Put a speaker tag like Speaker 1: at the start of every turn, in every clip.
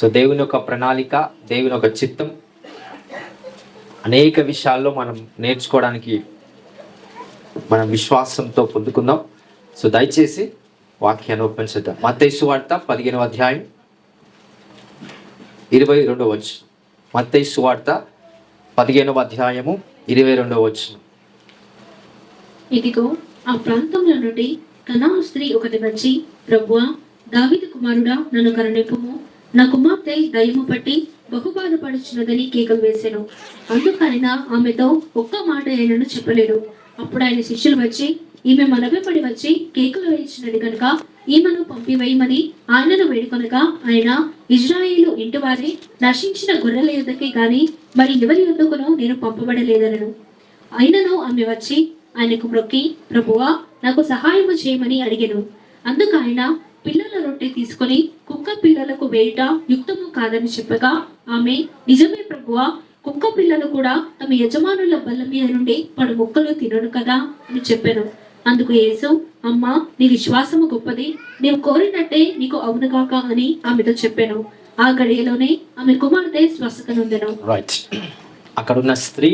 Speaker 1: So దేవుని యొక్క ప్రణాళిక, దేవుని యొక్క చిత్తం అనేక విషయాల్లో మనం నేర్చుకోవడానికి మనం విశ్వాసంతో పొందుకుందాం. సో దయచేసి వాక్యాన్ని ఓపెన్ చేద్దాం. మత్తయి సువార్త 15వ అధ్యాయం 22వ వచనం. మత్తయి సువార్త 15వ అధ్యాయము 22వ వచనం.
Speaker 2: ఇదిగో ఆ ప్రాంతంలో నుండి కనాను స్త్రీ ఒకటి వచ్చి, ప్రభువా, దావీదు కుమారుడా, నన్ను కరుణింపుము, నా కుమార్తె దయ్యము పట్టి బహుబాధపడుచున్నదని కేకలు వేసెను. అందుకైనా ఆమెతో ఒక్క మాట ఆయనను చెప్పలేడు. అప్పుడు ఆయన శిష్యులు వచ్చి, ఈమె మనబెపడి వచ్చి కేకలు వేయించినది కనుక ఈమెను పంపివేయమని ఆయనను వేడుకొనగా, ఆయన, ఇజ్రాయేలు ఇంటివారే నశించిన గొర్రెల యొద్దకే గాని మరి ఎవరి యొద్దకునో నేను పంపబడలేదనను. ఆయనను ఆమె వచ్చి ఆయనకు మ్రొక్కి, ప్రభువా, నాకు సహాయము చేయమని అడిగెను. అందుకు ఆయన పిల్లల రొట్టె తీసుకొని కుక్క పిల్లలకు వేయుట యుక్తము కాదని చెప్పగా, ఆమె, నిజమే ప్రభువా, కుక్క పిల్లలు కూడా తమ యజమానుల బల్ల మీద నుండి పడు ముక్కలు తినను కదా అని చెప్పాను. అందుకు యేసు, అమ్మా, నీ విశ్వాసము గొప్పది, నీవు కోరినట్టే నీకు అవునుగాక అని ఆమెతో చెప్పాను. ఆ గడియలోనే ఆమె కుమార్తె స్వస్థత నొందెను.
Speaker 1: రైట్, అక్కడున్న స్త్రీ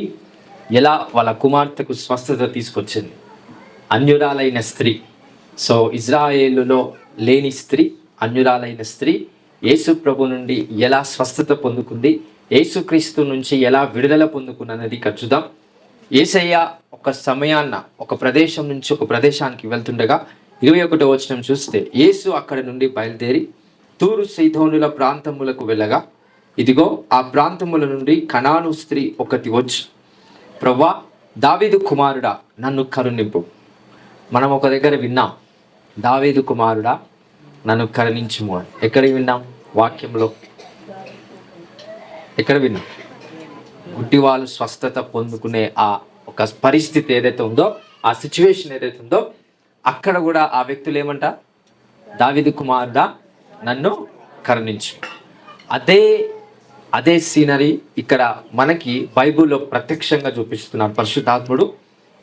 Speaker 1: ఎలా వాళ్ళ కుమార్తెకు స్వస్థత తీసుకొచ్చింది. అన్యురాలైన స్త్రీ, సో ఇజ్రాయేలులో లేని స్త్రీ, అన్యురాలైన స్త్రీ యేసు ప్రభు నుండి ఎలా స్వస్థత పొందుకుంది, యేసుక్రీస్తు నుంచి ఎలా విడుదల పొందుకున్నది చూద్దాం. యేసయ్య ఒక సమయాన్న ఒక ప్రదేశం నుంచి ఒక ప్రదేశానికి వెళ్తుండగా 21వ వచనం చూస్తే, యేసు అక్కడి నుండి బయలుదేరి తూరు సీదోనుల ప్రాంతములకు వెళ్ళగా, ఇదిగో ఆ ప్రాంతముల నుండి కనాను స్త్రీ ఒకటి వచ్చి, ప్రభువా, దావీదు కుమారుడా, నన్ను కరుణింపు. మనం ఒక దగ్గర విన్నాం, దావీదు కుమారుడా, నన్ను కరుణించుము అని. ఎక్కడ విన్నాం? వాక్యంలో ఎక్కడ విన్నాం? గుడ్డి వాళ్ళు స్వస్థత పొందుకునే ఆ ఒక పరిస్థితి ఏదైతే ఉందో, ఆ సిచ్యువేషన్ ఏదైతే ఉందో, అక్కడ కూడా ఆ వ్యక్తులు ఏమంట? దావీదు కుమారుడా, నన్ను కరుణించు. అదే సీనరీ ఇక్కడ మనకి బైబిల్లో ప్రత్యక్షంగా చూపిస్తున్నారు పరిశుద్ధాత్ముడు.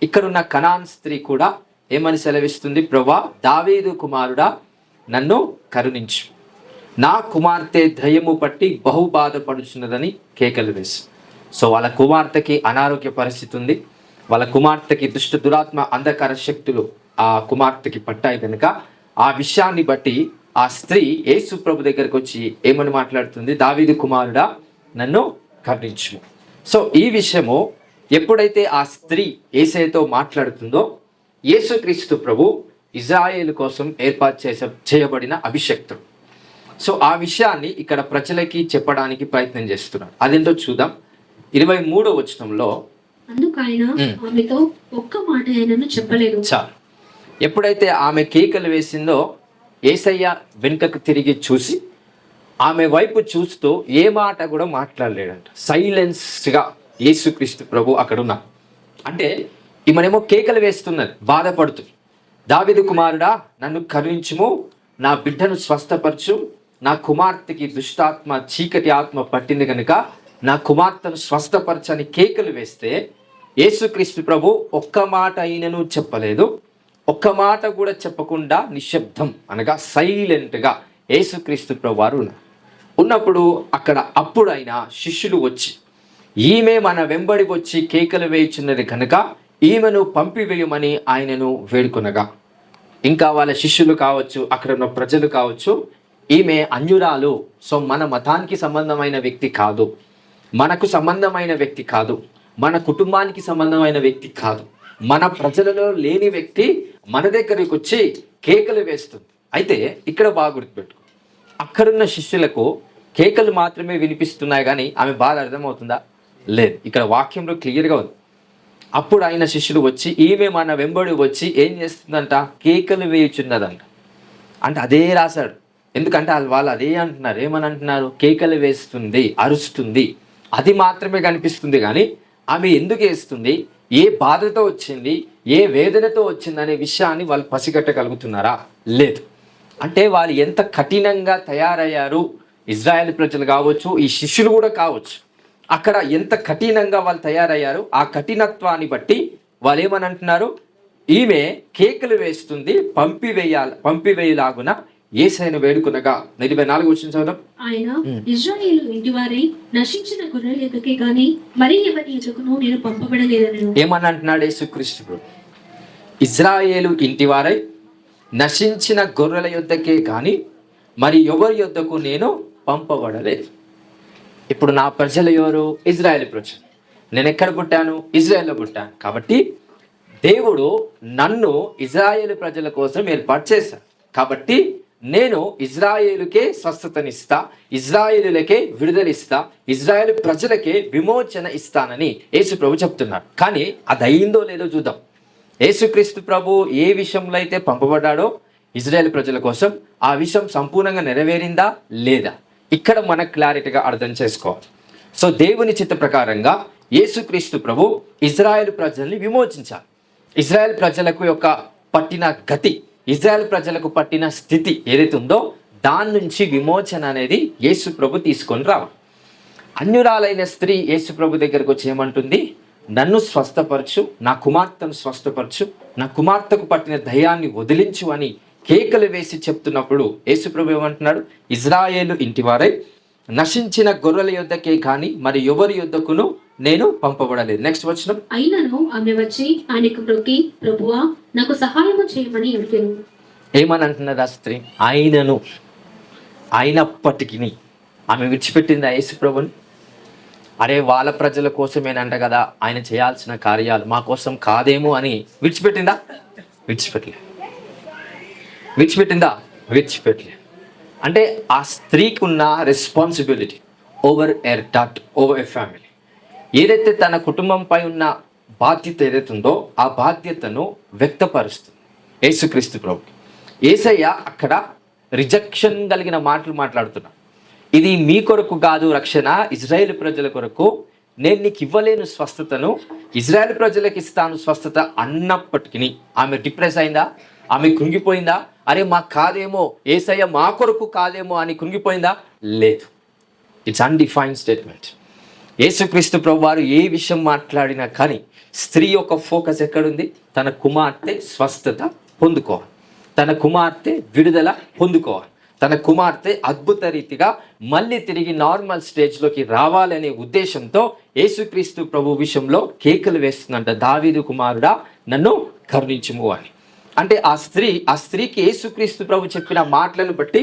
Speaker 1: ఇక్కడున్న కనాన్ స్త్రీ కూడా ఏమని సెలవిస్తుంది? ప్రభువా, దావీదు కుమారుడా, నన్ను కరుణించు, నా కుమార్తె దయ్యము పట్టి బహు బాధపడుచున్నదని కేకలు వేసి. సో వాళ్ళ కుమార్తెకి అనారోగ్య పరిస్థితి ఉంది, వాళ్ళ కుమార్తెకి దురాత్మ అంధకార శక్తులు ఆ కుమార్తెకి పట్టాయి కనుక ఆ విషయాన్ని బట్టి ఆ స్త్రీ యేసు ప్రభు దగ్గరికి వచ్చి ఏమని మాట్లాడుతుంది? దావీదు కుమారుడా, నన్ను కరుణించుము. సో ఈ విషయము ఎప్పుడైతే ఆ స్త్రీ యేసయ్యతో మాట్లాడుతుందో, యేసుక్రీస్తు ప్రభు ఇజ్రాయేలు కోసం ఏర్పాటు చేయబడిన అభిషక్తుడు. సో ఆ విషయాన్ని ఇక్కడ ప్రజలకి చెప్పడానికి ప్రయత్నం చేస్తున్నాడు. అదేంటో చూద్దాం. 23వ వచనంలో,
Speaker 2: అందుకు ఆయన ఆమెతో ఒక్క మాట ఆయనను చెప్పలేదు.
Speaker 1: చాలు. ఎప్పుడైతే ఆమె కేకలు వేసిందో, యేసయ్య వెనుకకు తిరిగి చూసి ఆమె వైపు చూస్తూ ఏ మాట కూడా మాట్లాడలేడంట. సైలెన్స్గా యేసుక్రీస్తు ప్రభు అక్కడ ఉన్నా. అంటే ఈమెనేమో కేకలు వేస్తున్నది, బాధపడుతుంది. దావీదు కుమారుడా, నన్ను కరుణించుము, నా బిడ్డను స్వస్థపరచు, నా కుమార్తెకి దుష్టాత్మ చీకటి ఆత్మ పట్టింది కనుక నా కుమార్తెను స్వస్థపరచని కేకలు వేస్తే, యేసుక్రీస్తు ప్రభు ఒక్క మాట అయినను చెప్పలేదు. ఒక్క మాట కూడా చెప్పకుండా నిశ్శబ్దం అనగా సైలెంట్గా యేసుక్రీస్తు ప్రభు వారు ఉన్నప్పుడు అప్పుడు ఆయన శిష్యులు వచ్చి, ఈమె మన వెంబడి వచ్చి కేకలు వేయుచున్నది కనుక ఈమెను పంపివేయమని ఆయనను వేడుకొనగా, ఇంకా వాళ్ళ శిష్యులు కావచ్చు, అక్కడ ఉన్న ప్రజలు కావచ్చు, ఈమె అన్యురాలు, సో మన మతానికి సంబంధమైన వ్యక్తి కాదు, మనకు సంబంధమైన వ్యక్తి కాదు, మన కుటుంబానికి సంబంధమైన వ్యక్తి కాదు, మన ప్రజలలో లేని వ్యక్తి మన దగ్గరికి వచ్చి కేకలు వేస్తుంది. అయితే ఇక్కడ బాగా గుర్తుపెట్టుకో, అక్కడున్న శిష్యులకు కేకలు మాత్రమే వినిపిస్తున్నాయి కానీ ఆమె బాధ అర్థమవుతుందా? లేదు. ఇక్కడ వాక్యంలో క్లియర్గా ఉంది. అప్పుడు ఆయన శిష్యులు వచ్చి, ఈమె మన వెంబడి వచ్చి ఏం చేస్తుందంట? కేకలు వేయుచున్నదంట. అంటే అదే రాశాడు. ఎందుకంటే వాళ్ళు అదే అంటున్నారు. ఏమని అంటున్నారు? కేకలు వేస్తుంది, అరుస్తుంది. అది మాత్రమే కనిపిస్తుంది కానీ ఆమె ఎందుకు వేస్తుంది, ఏ బాధతో వచ్చింది, ఏ వేదనతో వచ్చింది అనే విషయాన్ని వాళ్ళు పసిగట్టగలుగుతున్నారా? లేదు. అంటే వాళ్ళు ఎంత కఠినంగా తయారయ్యారు, ఇజ్రాయెల్ ప్రజలు కావచ్చు, ఈ శిష్యులు కూడా కావచ్చు, అక్కడ ఎంత కఠినంగా వాళ్ళు తయారయ్యారు, ఆ కఠినత్వాన్ని బట్టి వాళ్ళు ఏమని అంటున్నారు? ఈమె కేకలు వేస్తుంది, పంపివేయలాగున యేసయ్యను వేడుకొనగా 24 వచ్చిన చదువు.
Speaker 2: ఆయన ఇశ్రాయేలు ఇంటివారై నశించిన గొర్రెల యొద్దకే గాని మరి ఎవరి యొద్దకును నేను పంపబడలేదనెను.
Speaker 1: ఏమని అంటున్నాడు యేసుక్రీస్తు ప్రభు? ఇజ్రాయేలు ఇంటివారై నశించిన గొర్రెల యొద్దకే కానీ మరి ఎవరి యొద్దకు నేను పంపబడలేదు. ఇప్పుడు నా ప్రజలు ఎవరు? ఇజ్రాయేల్ ప్రజలు. నేను ఎక్కడ పుట్టాను? ఇజ్రాయేల్లో పుట్టాను. కాబట్టి దేవుడు నన్ను ఇజ్రాయేలు ప్రజల కోసం ఏర్పాటు చేశాను. కాబట్టి నేను ఇజ్రాయేలుకే స్వస్థతనిస్తా, ఇజ్రాయేలులకే విడుదలిస్తా, ఇజ్రాయేల్ ప్రజలకే విమోచన ఇస్తానని యేసు ప్రభు చెప్తున్నాడు. కానీ అది అయిందో లేదో చూద్దాం. యేసుక్రీస్తు ప్రభు ఏ విషయంలో అయితే పంపబడ్డాడో ఇజ్రాయేల్ ప్రజల కోసం, ఆ విషయం సంపూర్ణంగా నెరవేరిందా లేదా? ఇక్కడ మనకు క్లారిటీగా అర్థం చేసుకోవాలి. సో దేవుని చిత్త ప్రకారంగా యేసుక్రీస్తు ప్రభు ఇజ్రాయేల్ ప్రజల్ని విమోచించాలి. ఇజ్రాయేల్ ప్రజలకు యొక్క పట్టిన గతి, ఇజ్రాయేల్ ప్రజలకు పట్టిన స్థితి ఏదైతే ఉందో దాని నుంచి విమోచన అనేది యేసు ప్రభు తీసుకొని రావాలి. అన్యురాలైన స్త్రీ యేసు ప్రభు దగ్గరకు వచ్చి ఏమంటుంది? నన్ను స్వస్థపరచు, నా కుమార్తెను స్వస్థపరచు, నా కుమార్తెకు పట్టిన దయ్యాన్ని వదిలించు అని కేకలు వేసి చెప్తున్నప్పుడు యేసు ప్రభు ఏమంటున్నాడు? ఇజ్రాయేలు ఇంటివారై నశించిన గొర్రెల యొద్దకే కానీ మరి ఎవరి యొద్దకును నేను పంపబడలేదు. నెక్స్ట్ వచనం.
Speaker 2: అయినను ఆమె వచ్చి ఆయనకు మ్రొక్కి, ప్రభువా నాకు సహాయము చేయమని అడిగాను.
Speaker 1: ఏమని అంటున్నది ఆ స్త్రీ? అయినప్పటికీ ఆమె విడిచిపెట్టింది యేసు ప్రభుని. అరే వాళ్ళ ప్రజల కోసమేనంట కదా ఆయన చేయాల్సిన కార్యాలు, మా కోసం కాదేమో అని విడిచిపెట్టిందా? విడిచిపెట్టిందా? అంటే ఆ స్త్రీకి ఉన్న responsibility over her daughter over a family, ఏదైతే తన కుటుంబంపై ఉన్న బాధ్యత ఏదైతే ఉందో ఆ బాధ్యతను వ్యక్తపరుస్తుంది యేసుక్రీస్తు ప్రభు. యేసయ్య అక్కడ రిజెక్షన్ కలిగిన మాటలు మాట్లాడుతున్నాడు. ఇది మీ కొరకు కాదు రక్షణ, ఇజ్రాయేల్ ప్రజల కొరకు. నేను నీకు ఇవ్వలేను స్వస్థతను, ఇజ్రాయేల్ ప్రజలకు ఇస్తాను స్వస్థత అన్నప్పటికీ ఆమె డిప్రెస్ అయిందా? ఆమె కృంగిపోయిందా? అరే మాకు కాదేమో, యేసయ్య మా కొరకు కాదేమో అని కృంగిపోయిందా? లేదు. It's undefined statement. యేసుక్రీస్తు ప్రభు వారు ఏ విషయం మాట్లాడినా కానీ స్త్రీ యొక్క ఫోకస్ ఎక్కడుంది? తన కుమార్తె స్వస్థత పొందుకోవాలి, తన కుమార్తె విడుదల పొందుకోవాలి, తన కుమార్తె అద్భుత రీతిగా మళ్ళీ తిరిగి నార్మల్ స్టేజ్లోకి రావాలనే ఉద్దేశంతో యేసుక్రీస్తు ప్రభు విషయంలో కేకలు వేస్తుందంట, దావీదు కుమారుడా నన్ను కరుణించుము అని. అంటే ఆ స్త్రీకి యేసుక్రీస్తు ప్రభు చెప్పిన మాటలను బట్టి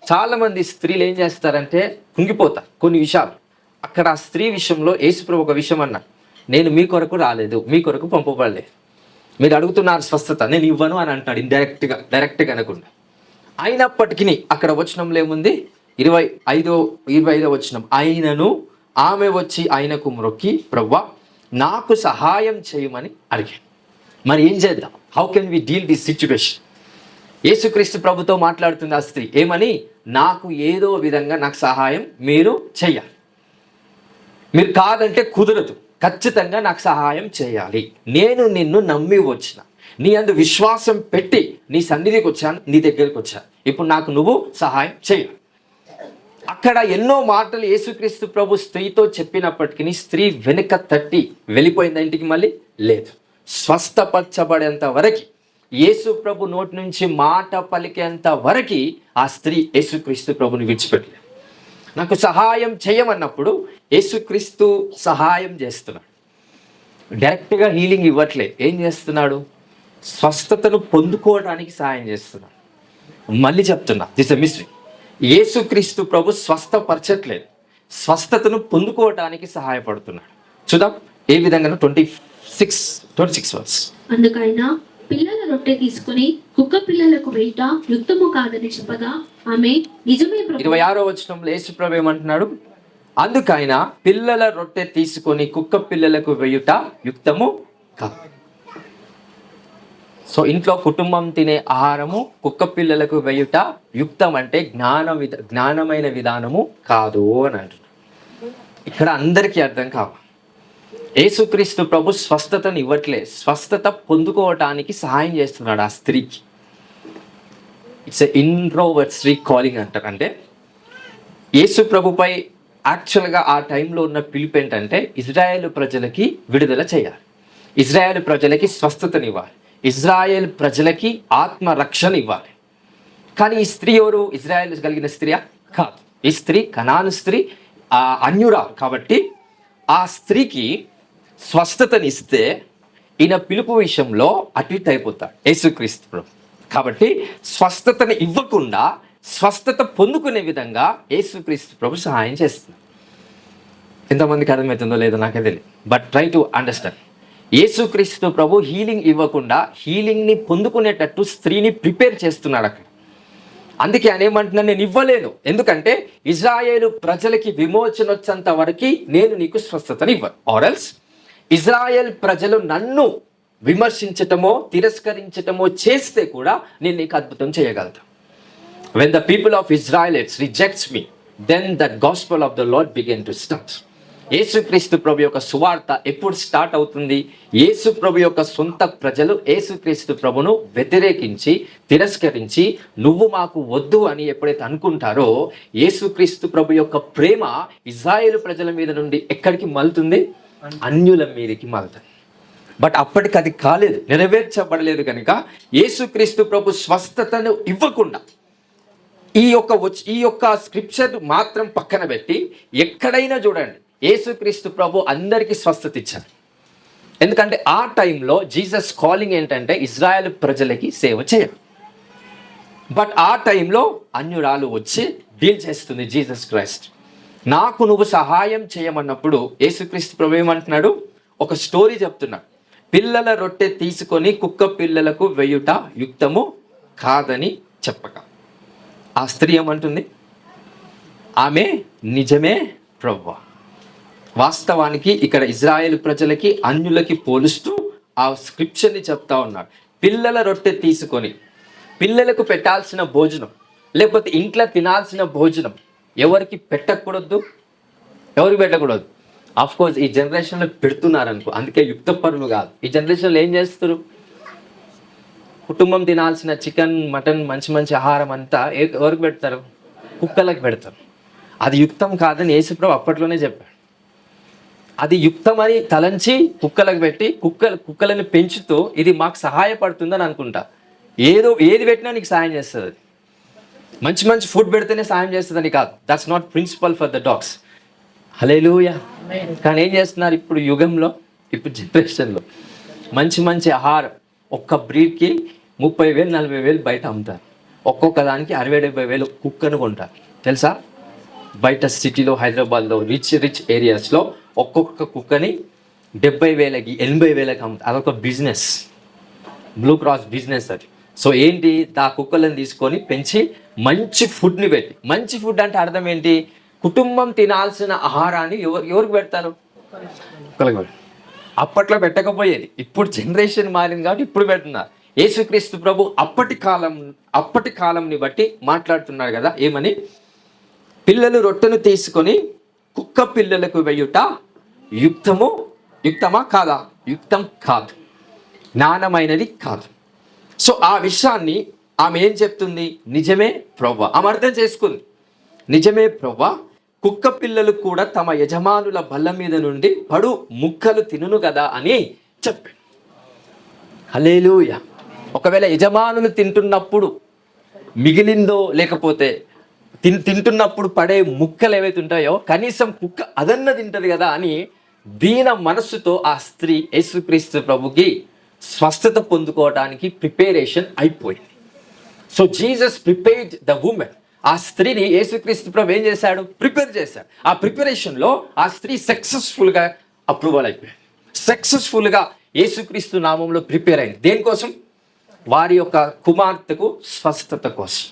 Speaker 1: చాలామంది స్త్రీలు ఏం చేస్తారంటే కుంగిపోతారు కొన్ని విషయాలు. అక్కడ ఆ స్త్రీ విషయంలో యేసు ప్రభు ఒక విషయం అన్నాడు, నేను మీ కొరకు రాలేదు, మీ కొరకు పంపబడలేదు, మీరు అడుగుతున్నారు స్వస్థత, నేను ఇవ్వను అని అంటున్నాడు డైరెక్ట్గా అనకుండా. అయినప్పటికీ అక్కడ వచనంలో ఏముంది? 25వ వచనం. అయినను ఆమె వచ్చి ఆయనకు మ్రొక్కి, ప్రభువా నాకు సహాయం చేయమని అడిగాను. మరి ఏం చేద్దాం? How can we deal this situation? యేసుక్రీస్తు ప్రభుతో మాట్లాడుతుంది ఆ స్త్రీ. ఏమని? నాకు ఏదో విధంగా నాకు సహాయం మీరు చెయ్యాలి, మీరు కాదంటే కుదరదు, ఖచ్చితంగా నాకు సహాయం చేయాలి. నేను నిన్ను నమ్మి వచ్చిన, నీ అందు విశ్వాసం పెట్టి నీ సన్నిధికి వచ్చాను, నీ దగ్గరికి వచ్చాను, ఇప్పుడు నాకు నువ్వు సహాయం చేయాలి. అక్కడ ఎన్నో మాటలు యేసుక్రీస్తు ప్రభు స్త్రీతో చెప్పినప్పటికీ స్త్రీ వెనుక తట్టి వెళ్ళిపోయింది ఇంటికి. మళ్ళీ లేదు. స్వస్థపరచబడేంత వరకు, యేసు ప్రభు నోటి నుంచి మాట పలికేంత వరకు ఆ స్త్రీ యేసుక్రీస్తు ప్రభుని విడిచిపెట్టలేదు. నాకు సహాయం చేయమన్నప్పుడు యేసుక్రీస్తు సహాయం చేస్తున్నాడు. డైరెక్ట్గా హీలింగ్ ఇవ్వట్లే. ఏం చేస్తున్నాడు? స్వస్థతను పొందుకోవడానికి సహాయం చేస్తున్నాడు. మళ్ళీ చెప్తున్నా, దిస్ ఎ మిస్టరీ. యేసుక్రీస్తు ప్రభు స్వస్థపరచట్లేదు, స్వస్థతను పొందుకోవడానికి సహాయపడుతున్నాడు. చూద్దాం ఏ విధంగా. 26 వర్స్.
Speaker 2: అందుకైనా పిల్లల రొట్టె తీసుకుని కుక్క పిల్లలకు వేయుట యుక్తము కాదని చెప్పగా ఆమె నిజమే.
Speaker 1: 26వ వచనంలో యేసు ప్రభు ఏమంటున్నాడు? అందుకైనా పిల్లల రొట్టె తీసుకొని కుక్క పిల్లలకు వేయుట యుక్తము కాదు. సో ఇంట్లో కుటుంబం తినే ఆహారము కుక్క పిల్లలకు వేయుట యుక్తం అంటే జ్ఞానమైన విధానము కాదు అని అంటున్నాడు. ఇక్కడ అందరికీ అర్థం కావాలి, యేసుక్రీస్తు ప్రభు స్వస్థతను ఇవ్వట్లే, స్వస్థత పొందుకోవటానికి సహాయం చేస్తున్నాడు ఆ స్త్రీకి. ఇట్స్ ఎ ఇంట్రోవర్ట్స్ కాలింగ్ అంటారు. అంటే యేసు ప్రభుపై యాక్చువల్గా ఆ టైంలో ఉన్న పిలుపు ఏంటంటే ఇజ్రాయేల్ ప్రజలకి విడుదల చేయాలి, ఇజ్రాయేల్ ప్రజలకి స్వస్థతనివ్వాలి, ఇజ్రాయేల్ ప్రజలకి ఆత్మరక్షణ ఇవ్వాలి. కానీ ఈ స్త్రీ ఎవరు? ఇజ్రాయెల్ కలిగిన స్త్రీయా? కాదు. ఈ స్త్రీ కనాను స్త్రీ, అన్యురాలు. కాబట్టి ఆ స్త్రీకి స్వస్థతనిస్తే ఈయన పిలుపు విషయంలో అటు ఇటు అయిపోతాడు యేసుక్రీస్తు ప్రభు. కాబట్టి స్వస్థతని ఇవ్వకుండా స్వస్థత పొందుకునే విధంగా యేసుక్రీస్తు ప్రభు సహాయం చేస్తుంది. ఎంతమందికి అర్థమవుతుందో లేదో నాకే తెలియదు, బట్ ట్రై టు అండర్స్టాండ్. యేసుక్రీస్తు ప్రభు హీలింగ్ ఇవ్వకుండా హీలింగ్ని పొందుకునేటట్టు స్త్రీని ప్రిపేర్ చేస్తున్నాడు అక్కడ. అందుకే ఆయన ఏమంటున్నాను, నేను ఇవ్వలేను, ఎందుకంటే ఇజ్రాయేలు ప్రజలకి విమోచన వచ్చేంత వరకు నేను నీకు స్వస్థతని ఇవ్వను. ఆర్ఎల్స్ ఇజ్రాయెల్ ప్రజలు నన్ను విమర్శించటమో తిరస్కరించటమో చేస్తే కూడా నేను నీకు అద్భుతం చేయగలుగుతాను. When the people of Israelites rejects me, then the gospel of the Lord began to start. యేసుక్రీస్తు ప్రభు యొక్క సువార్త ఎప్పుడు స్టార్ట్ అవుతుంది? యేసు ప్రభు యొక్క సొంత ప్రజలు యేసుక్రీస్తు ప్రభును వ్యతిరేకించి తిరస్కరించి నువ్వు మాకు వద్దు అని ఎప్పుడైతే అనుకుంటారో, యేసుక్రీస్తు ప్రభు యొక్క ప్రేమ ఇజ్రాయేలు ప్రజల మీద నుండి ఎక్కడికి మలుతుంది? అన్యుల మీదకి మలుతుంది. బట్ అప్పటికి అది కాలేదు, నెరవేర్చబడలేదు. కనుక యేసుక్రీస్తు ప్రభు స్వస్థతను ఇవ్వకుండా ఈ యొక్క స్క్రిప్చర్ మాత్రం పక్కన పెట్టి ఎక్కడైనా చూడండి యేసుక్రీస్తు ప్రభు అందరికీ స్వస్థత ఇచ్చారు. ఎందుకంటే ఆ టైంలో జీసస్ కాలింగ్ ఏంటంటే ఇజ్రాయెల్ ప్రజలకి సేవ చేయాలి. బట్ ఆ టైంలో అన్యురాలు వచ్చి డీల్ చేస్తుంది జీసస్ క్రైస్ట్. నాకు నువ్వు సహాయం చేయమన్నప్పుడు యేసుక్రీస్తు ప్రభు ఏమంటున్నాడు? ఒక స్టోరీ చెప్తున్నాడు. పిల్లల రొట్టె తీసుకొని కుక్క పిల్లలకు వెయ్యుట యుక్తము కాదని చెప్పక, ఆ స్త్రీ ఏమంటుంది? ఆమె నిజమే ప్రభువా. వాస్తవానికి ఇక్కడ ఇజ్రాయేల్ ప్రజలకి అన్యులకి పోలుస్తూ ఆ స్క్రిప్చర్ని చెప్తా ఉన్నాడు. పిల్లల రొట్టె తీసుకొని పిల్లలకు పెట్టాల్సిన భోజనం, లేకపోతే ఇంట్లో తినాల్సిన భోజనం ఎవరికి పెట్టకూడదు? ఎవరికి పెట్టకూడదు? కోర్స్ ఈ జనరేషన్లో పెడుతున్నారు అనుకో, అందుకే యుక్త పరులు కాదు. ఈ జనరేషన్లో ఏం చేస్తారు? కుటుంబం తినాల్సిన చికెన్, మటన్, మంచి మంచి ఆహారం అంతా ఎవరికి పెడతారు? కుక్కలకు పెడతారు. అది యుక్తం కాదని యేసుప్రభు అప్పట్లోనే చెప్పాడు. అది యుక్తమని తలంచి కుక్కలకు పెట్టి కుక్కలను పెంచుతూ ఇది మాకు సహాయపడుతుందని అనుకుంటా. ఏది పెట్టినా నీకు సాయం చేస్తుంది. అది మంచి మంచి ఫుడ్ పెడితేనే సాయం చేస్తుందని కాదు. That's not principle for the dogs. Hallelujah. కానీ ఏం చేస్తున్నారు ఇప్పుడు యుగంలో, ఇప్పుడు జనరేషన్లో మంచి మంచి ఆహారం ఒక్క బ్రీడ్కి 30,000 40,000 బయట అమ్ముతారు. ఒక్కొక్క దానికి 60,000-70,000 కుక్కను కొంటారు. తెలుసా? బయట సిటీలో, హైదరాబాద్లో రిచ్ ఏరియాస్లో ఒక్కొక్క కుక్కని 70,000కి 80,000కి అమ్ముతారు. అదొక బిజినెస్, బ్లూ క్రాస్ బిజినెస్ అది. సో ఏంటి? ఆ కుక్కలను తీసుకొని పెంచి మంచి ఫుడ్ని పెట్టి, మంచి ఫుడ్ అంటే అర్థం ఏంటి? కుటుంబం తినాల్సిన ఆహారాన్ని ఎవరికి పెడతారు? కుక్కలకు పెడతారు. అప్పట్లో పెట్టకపోయేది, ఇప్పుడు జనరేషన్ మారింది కాబట్టి ఇప్పుడు పెడుతున్నారు. యేసుక్రీస్తు ప్రభు అప్పటి కాలంని బట్టి మాట్లాడుతున్నాడు కదా. ఏమని? పిల్లలు రొట్టెను తీసుకొని కుక్క పిల్లలకు వెయ్యుట యుక్తమా కాదా? యుక్తం కాదు, జ్ఞానమైనది కాదు. సో ఆ విషయాన్ని ఆమె ఏం చెప్తుంది? నిజమే ప్రభువా. ఆమె అర్థం చేసుకుంది. నిజమే ప్రభువా, కుక్క పిల్లలు కూడా తమ యజమానుల బల్ల మీద నుండి పడు ముక్కలు తినును కదా అని చెప్పాడు. హల్లెలూయా. ఒకవేళ యజమానులు తింటున్నప్పుడు మిగిలిందో, లేకపోతే తింటున్నప్పుడు పడే ముక్కలు ఏవైతే ఉంటాయో కనీసం కుక్క అదన్న తింటది కదా అని దీన మనస్సుతో ఆ స్త్రీ యేసుక్రీస్తు ప్రభుకి స్వస్థత పొందుకోవడానికి ప్రిపేరేషన్ అయిపోయింది. So Jesus prepared the women. ఆ స్త్రీని యేసుక్రీస్తు ప్రభు ఏం చేశాడు? ప్రిపేర్ చేశాడు. ఆ ప్రిపరేషన్లో ఆ స్త్రీ సక్సెస్ఫుల్గా అప్రూవల్ అయిపోయింది. సక్సెస్ఫుల్గా యేసుక్రీస్తు నామంలో ప్రిపేర్ అయింది. దేనికోసం? వారి యొక్క కుమార్తెకు స్వస్థత కోసం.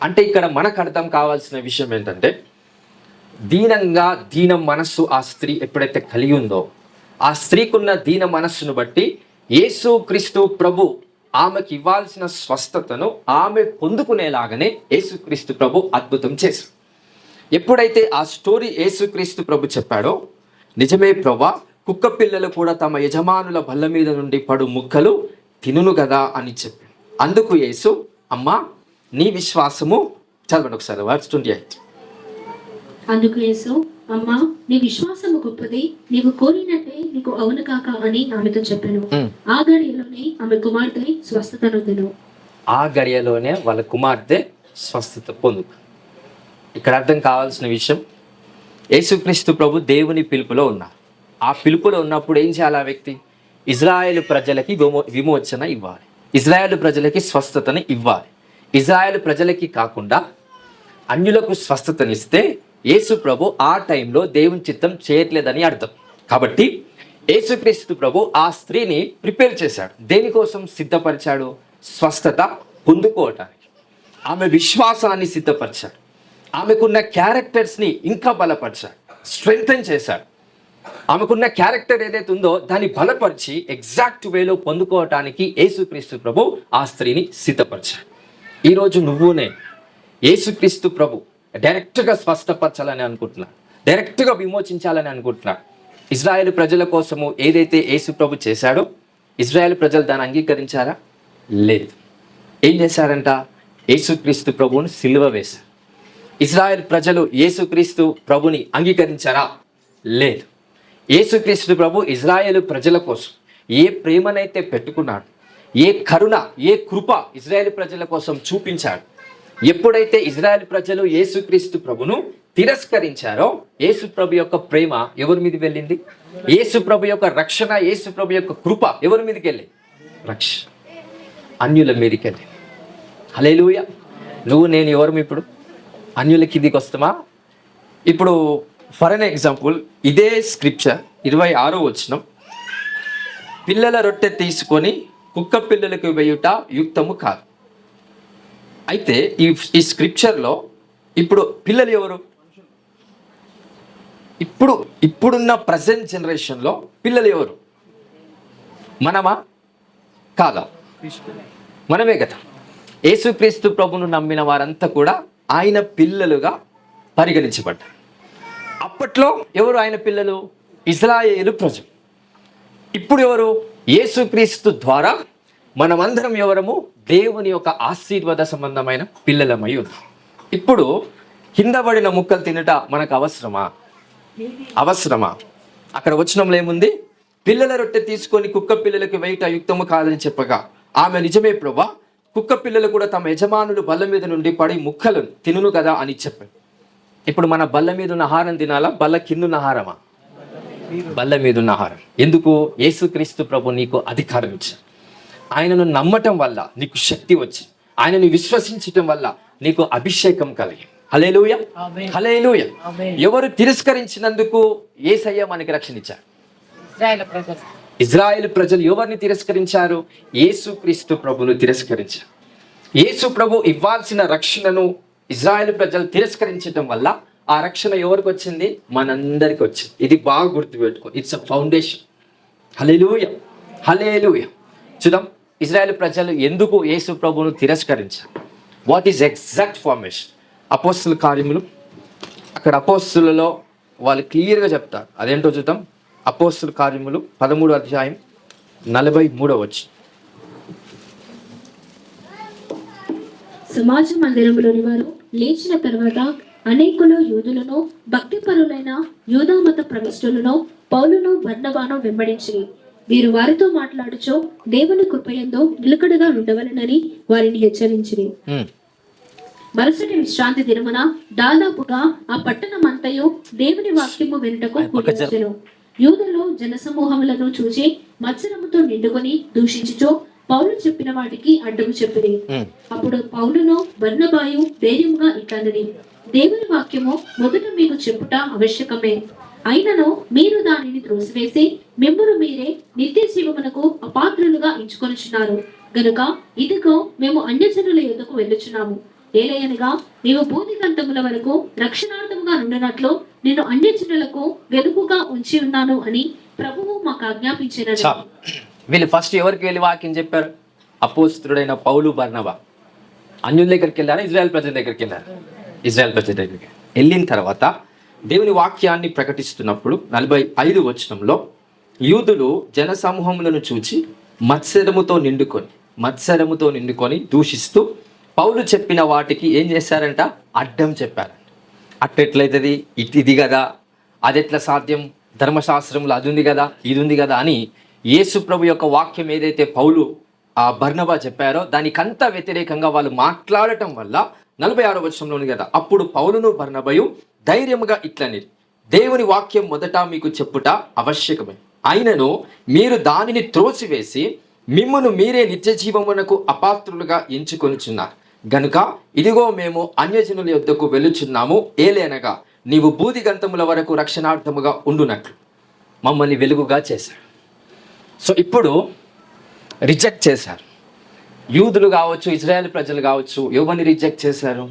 Speaker 1: అంటే ఇక్కడ మనకు అర్థం కావాల్సిన విషయం ఏంటంటే, దీన మనస్సు ఆ స్త్రీ ఎప్పుడైతే కలిగి ఉందో, ఆ స్త్రీకున్న దీన మనస్సును బట్టి యేసుక్రీస్తు ప్రభు ఆమెకి ఇవ్వాల్సిన స్వస్థతను ఆమె పొందుకునేలాగానే యేసుక్రీస్తు ప్రభు అద్భుతం చేశాడు. ఎప్పుడైతే ఆ స్టోరీ యేసుక్రీస్తు ప్రభు చెప్పాడో, నిజమే ప్రభువా, కుక్క పిల్లలు కూడా తమ యజమానుల బల్ల మీద నుండి పడు ముక్కలు తినును కదా అని చెప్పి, అందుకు యేసు, అమ్మా నీ విశ్వాసము, చదవండి ఒకసారి వర్స్ 28.
Speaker 2: అందుకు యేసు, అమ్మా నీ విశ్వాసము గొప్పది, నీవు కోరినట్టే నీకు అవును కాక అని ఆమెతో చెప్పాను. ఆ గడియలోనే ఆమె కుమార్తె స్వస్థత నొందెను.
Speaker 1: ఆ గడియలోనే వాళ్ళ కుమార్తె స్వస్థత పొందుతుంది. ఇక్కడ అర్థం కావాల్సిన విషయం, యేసుక్రీస్తు ప్రభు దేవుని పిలుపులో ఉన్నారు. ఆ పిలుపులో ఉన్నప్పుడు ఏం చేయాలి? ఆ వ్యక్తి ఇజ్రాయేలు ప్రజలకి విమోచన ఇవ్వాలి, ఇజ్రాయేలు ప్రజలకి స్వస్థతని ఇవ్వాలి. ఇజ్రాయేలు ప్రజలకి కాకుండా అన్యులకు స్వస్థతనిస్తే యేసు ప్రభు ఆ టైంలో దేవుని చిత్తం చేయట్లేదని అర్థం. కాబట్టి యేసుక్రీస్తు ప్రభు ఆ స్త్రీని ప్రిపేర్ చేశాడు. దేనికోసం సిద్ధపరిచాడు? స్వస్థత పొందుకోవటానికి. ఆమె విశ్వాసాన్ని సిద్ధపరిచాడు, ఆమెకున్న క్యారెక్టర్స్ని ఇంకా బలపరిచాడు, స్ట్రెంగ్తన్ చేశాడు. ఆమెకున్న క్యారెక్టర్ ఏదైతే ఉందో దాన్ని బలపరిచి ఎగ్జాక్ట్ వేలో పొందుకోవటానికి యేసుక్రీస్తు ప్రభు ఆ స్త్రీని సిద్ధపరిచాడు. ఈరోజు నువ్వునే యేసుక్రీస్తు ప్రభు డైరెక్ట్గా స్వస్థపరచాలని అనుకుంటున్నాడు, డైరెక్ట్గా విమోచించాలని అనుకుంటున్నాడు. ఇజ్రాయేల్ ప్రజల కోసము ఏదైతే యేసు ప్రభు చేశాడో ఇజ్రాయేల్ ప్రజలు దాన్ని అంగీకరించారా? లేదు. ఏం చేశారంట? యేసుక్రీస్తు ప్రభువుని సిలువ వేశారు. ఇజ్రాయేల్ ప్రజలు యేసుక్రీస్తు ప్రభుని అంగీకరించారా? లేదు. యేసుక్రీస్తు ప్రభు ఇజ్రాయేలు ప్రజల కోసం ఏ ప్రేమనైతే పెట్టుకున్నాడు, ఏ కరుణ, ఏ కృప ఇజ్రాయేల్ ప్రజల కోసం చూపించాడు, ఎప్పుడైతే ఇజ్రాయేల్ ప్రజలు యేసుక్రీస్తు ప్రభును తిరస్కరించారో యేసు ప్రభు యొక్క ప్రేమ ఎవరి మీదకి వెళ్ళింది? యేసు ప్రభు యొక్క రక్షణ, యేసు ప్రభు యొక్క కృప ఎవరి మీదకి వెళ్ళింది? రక్షణ అన్యుల మీదకి వెళ్ళింది. హల్లెలూయా. నువ్వు నేను ఎవరు? ఇప్పుడు అన్యులకి దిగి వస్తామా? ఇప్పుడు ఫర్ అన్ ఎగ్జాంపుల్ ఇదే స్క్రిప్చర్ 26వ వచనం, పిల్లల రొట్టె తీసుకొని కుక్క పిల్లలకు వేయుట యుక్తము కాదు. అయితే ఈ స్క్రిప్చర్లో ఇప్పుడు పిల్లలు ఎవరు? ఇప్పుడున్న ప్రజెంట్ జనరేషన్లో పిల్లలు ఎవరు? మనమా? కాదా? మనమే కదా. యేసుక్రీస్తు ప్రభును నమ్మిన వారంతా కూడా ఆయన పిల్లలుగా పరిగణించబడ్డారు. అప్పట్లో ఎవరు ఆయన పిల్లలు? ఇజ్రాయేలు ప్రజలు. ఇప్పుడు ఎవరు? యేసుక్రీస్తు ద్వారా మనమందరం ఎవరము? దేవుని యొక్క ఆశీర్వాద సంబంధమైన పిల్లలమై ఉన్నాం. ఇప్పుడు కింద పడిన ముక్కలు తినట మనకు అవసరమా? అవసరమా? అక్కడ వచనంలో ఏముంది? పిల్లల రొట్టె తీసుకొని కుక్క పిల్లలకు వేయుట యుక్తము కాదని చెప్పగా ఆమె నిజమే ప్రభా, కుక్క పిల్లలు కూడా తమ యజమానులు బల్ల మీద నుండి పడి ముక్కలు తినును కదా అని చెప్పాడు. ఇప్పుడు మన బల్ల మీద ఉన్న ఆహారం తినాలా? బల్ల కిందున్న ఆహారమా? బల్ల మీద ఉన్న ఆహారం. ఎందుకు? యేసుక్రీస్తు ప్రభు నీకు అధికారం ఇచ్చాడు. ఆయనను నమ్మటం వల్ల నీకు శక్తి వచ్చి, ఆయనను విశ్వసించటం వల్ల నీకు అభిషేకం కలిగి. హల్లెలూయా, హల్లెలూయా. ఎవరు తిరస్కరించినందుకు యేసయ్య మనకి రక్షణ ఇచ్చాడు? ఇజ్రాయేల్ ప్రజలు ఎవరిని తిరస్కరించారు? యేసుక్రీస్తు ప్రభును తిరస్కరించారు. యేసు ప్రభు ఇవ్వాల్సిన రక్షణను ఇజ్రాయేల్ ప్రజలు తిరస్కరించడం వల్ల ఆ రక్షణ ఎవరికి వచ్చింది? మనందరికి వచ్చింది. ఇది బాగా గుర్తుపెట్టుకో. It's a foundation. Hallelujah, hallelujah. చూద్దాం, ఇజ్రాయేల్ ప్రజలు ఎందుకు యేసు ప్రభువును తిరస్కరించారు? What is exact formation? అపోస్తుల కార్యములు, అక్కడ అపోస్తులలో వాళ్ళు క్లియర్గా చెప్తారు. అదేంటో చూద్దాం. అపోస్తుల కార్యములు 13వ అధ్యాయం 43వ వచనం.
Speaker 2: సమాజ మందిరంలోని వారు లేచిన తర్వాత అనేకులు యూదులను, భక్తిపరులైన యూదామత ప్రవిష్టులను పౌలును బర్నబాను వెంబడించిరి. వీరు వారితో మాట్లాడుచు దేవుని కృపయందు నిలకడగా ఉండవలెనని వారిని హెచ్చరించిరి. మరుసటి విశ్రాంతి దినమున దాదాపుగా ఆ పట్టణమంతయు దేవుని వాక్యము వినుటకు కూర్చును. యూదులు జనసమూహములను చూసి మత్సరముతో నిండుకొని దూషించుచు పౌలు చెప్పిన వాటికి అడ్డము చెప్పిరి. అప్పుడు పౌలును బర్నబాయు ధైర్యముగా ఇట్లన్నది, దేవుని వాక్యము మొదట మీకు చెప్పుట ఆవశ్యకమే, అయినను మీరు దానిని త్రోసివేసి మిమ్మును మీరే నిత్య జీవమునకు అపాత్రులుగా ఎంచుకొనుచున్నారు గనుక ఇదిగో మేము అన్యజనుల యొద్దకు వెళ్ళుచున్నాము. ఏలయనగా నీవు భూదిగంతముల వరకు రక్షణార్థముగా నుండినట్లు నేను అన్యజనులకు వెలుగుగా ఉంచి ఉన్నాను అని ప్రభువు మాకు ఆజ్ఞాపించినది.
Speaker 1: వీళ్ళు ఫస్ట్ ఎవరికి వెళ్ళి వాక్యం చెప్పారు? అపోస్తలుడైన పౌలు, బర్నబా. అన్యుల దగ్గరికి వెళ్ళారా? ఇజ్రాయెల్ ప్రజల దగ్గరికి వెళ్ళారు? ఇజ్రాయెల్ ప్రజల దగ్గరికి వెళ్ళిన తర్వాత దేవుని వాక్యాన్ని ప్రకటిస్తున్నప్పుడు 45వ వచనంలో యూదులు జనసమూహములను చూచి మత్సరముతో నిండుకొని దూషిస్తూ పౌలు చెప్పిన వాటికి ఏం చేశారంట? అడ్డం చెప్పారంట. అట్టెట్లయితుంది? ఇది కదా, అది ఎట్లా సాధ్యం? ధర్మశాస్త్రంలో అది ఉంది కదా, ఇది ఉంది కదా అని యేసు ప్రభు యొక్క వాక్యం ఏదైతే పౌలు ఆ బర్నబా చెప్పారో దానికంతా వ్యతిరేకంగా వాళ్ళు మాట్లాడటం వల్ల 46వ వచనంలో ఉంది కదా, అప్పుడు పౌలును బర్నబయు ధైర్యముగా ఇట్లని, దేవుని వాక్యం మొదట మీకు చెప్పుట ఆవశ్యకమే, అయినను మీరు దానిని త్రోసివేసి మిమ్మును మీరే నిత్య జీవమునకు అపాత్రులుగా ఎంచుకొనిచున్నారు గనుక ఇదిగో మేము అన్యజనుల యొద్దకు వెళ్ళుచున్నాము, ఏలేనగా నీవు బూదిగంతముల వరకు రక్షణార్థముగా ఉండునట్లు మమ్మల్ని వెలుగుగా చేశాడు. సో ఇప్పుడు రిజెక్ట్ చేశారు. యూదులు కావచ్చు, ఇజ్రాయెల్ ప్రజలు కావచ్చు, ఎవరిని రిజెక్ట్ చేశారు?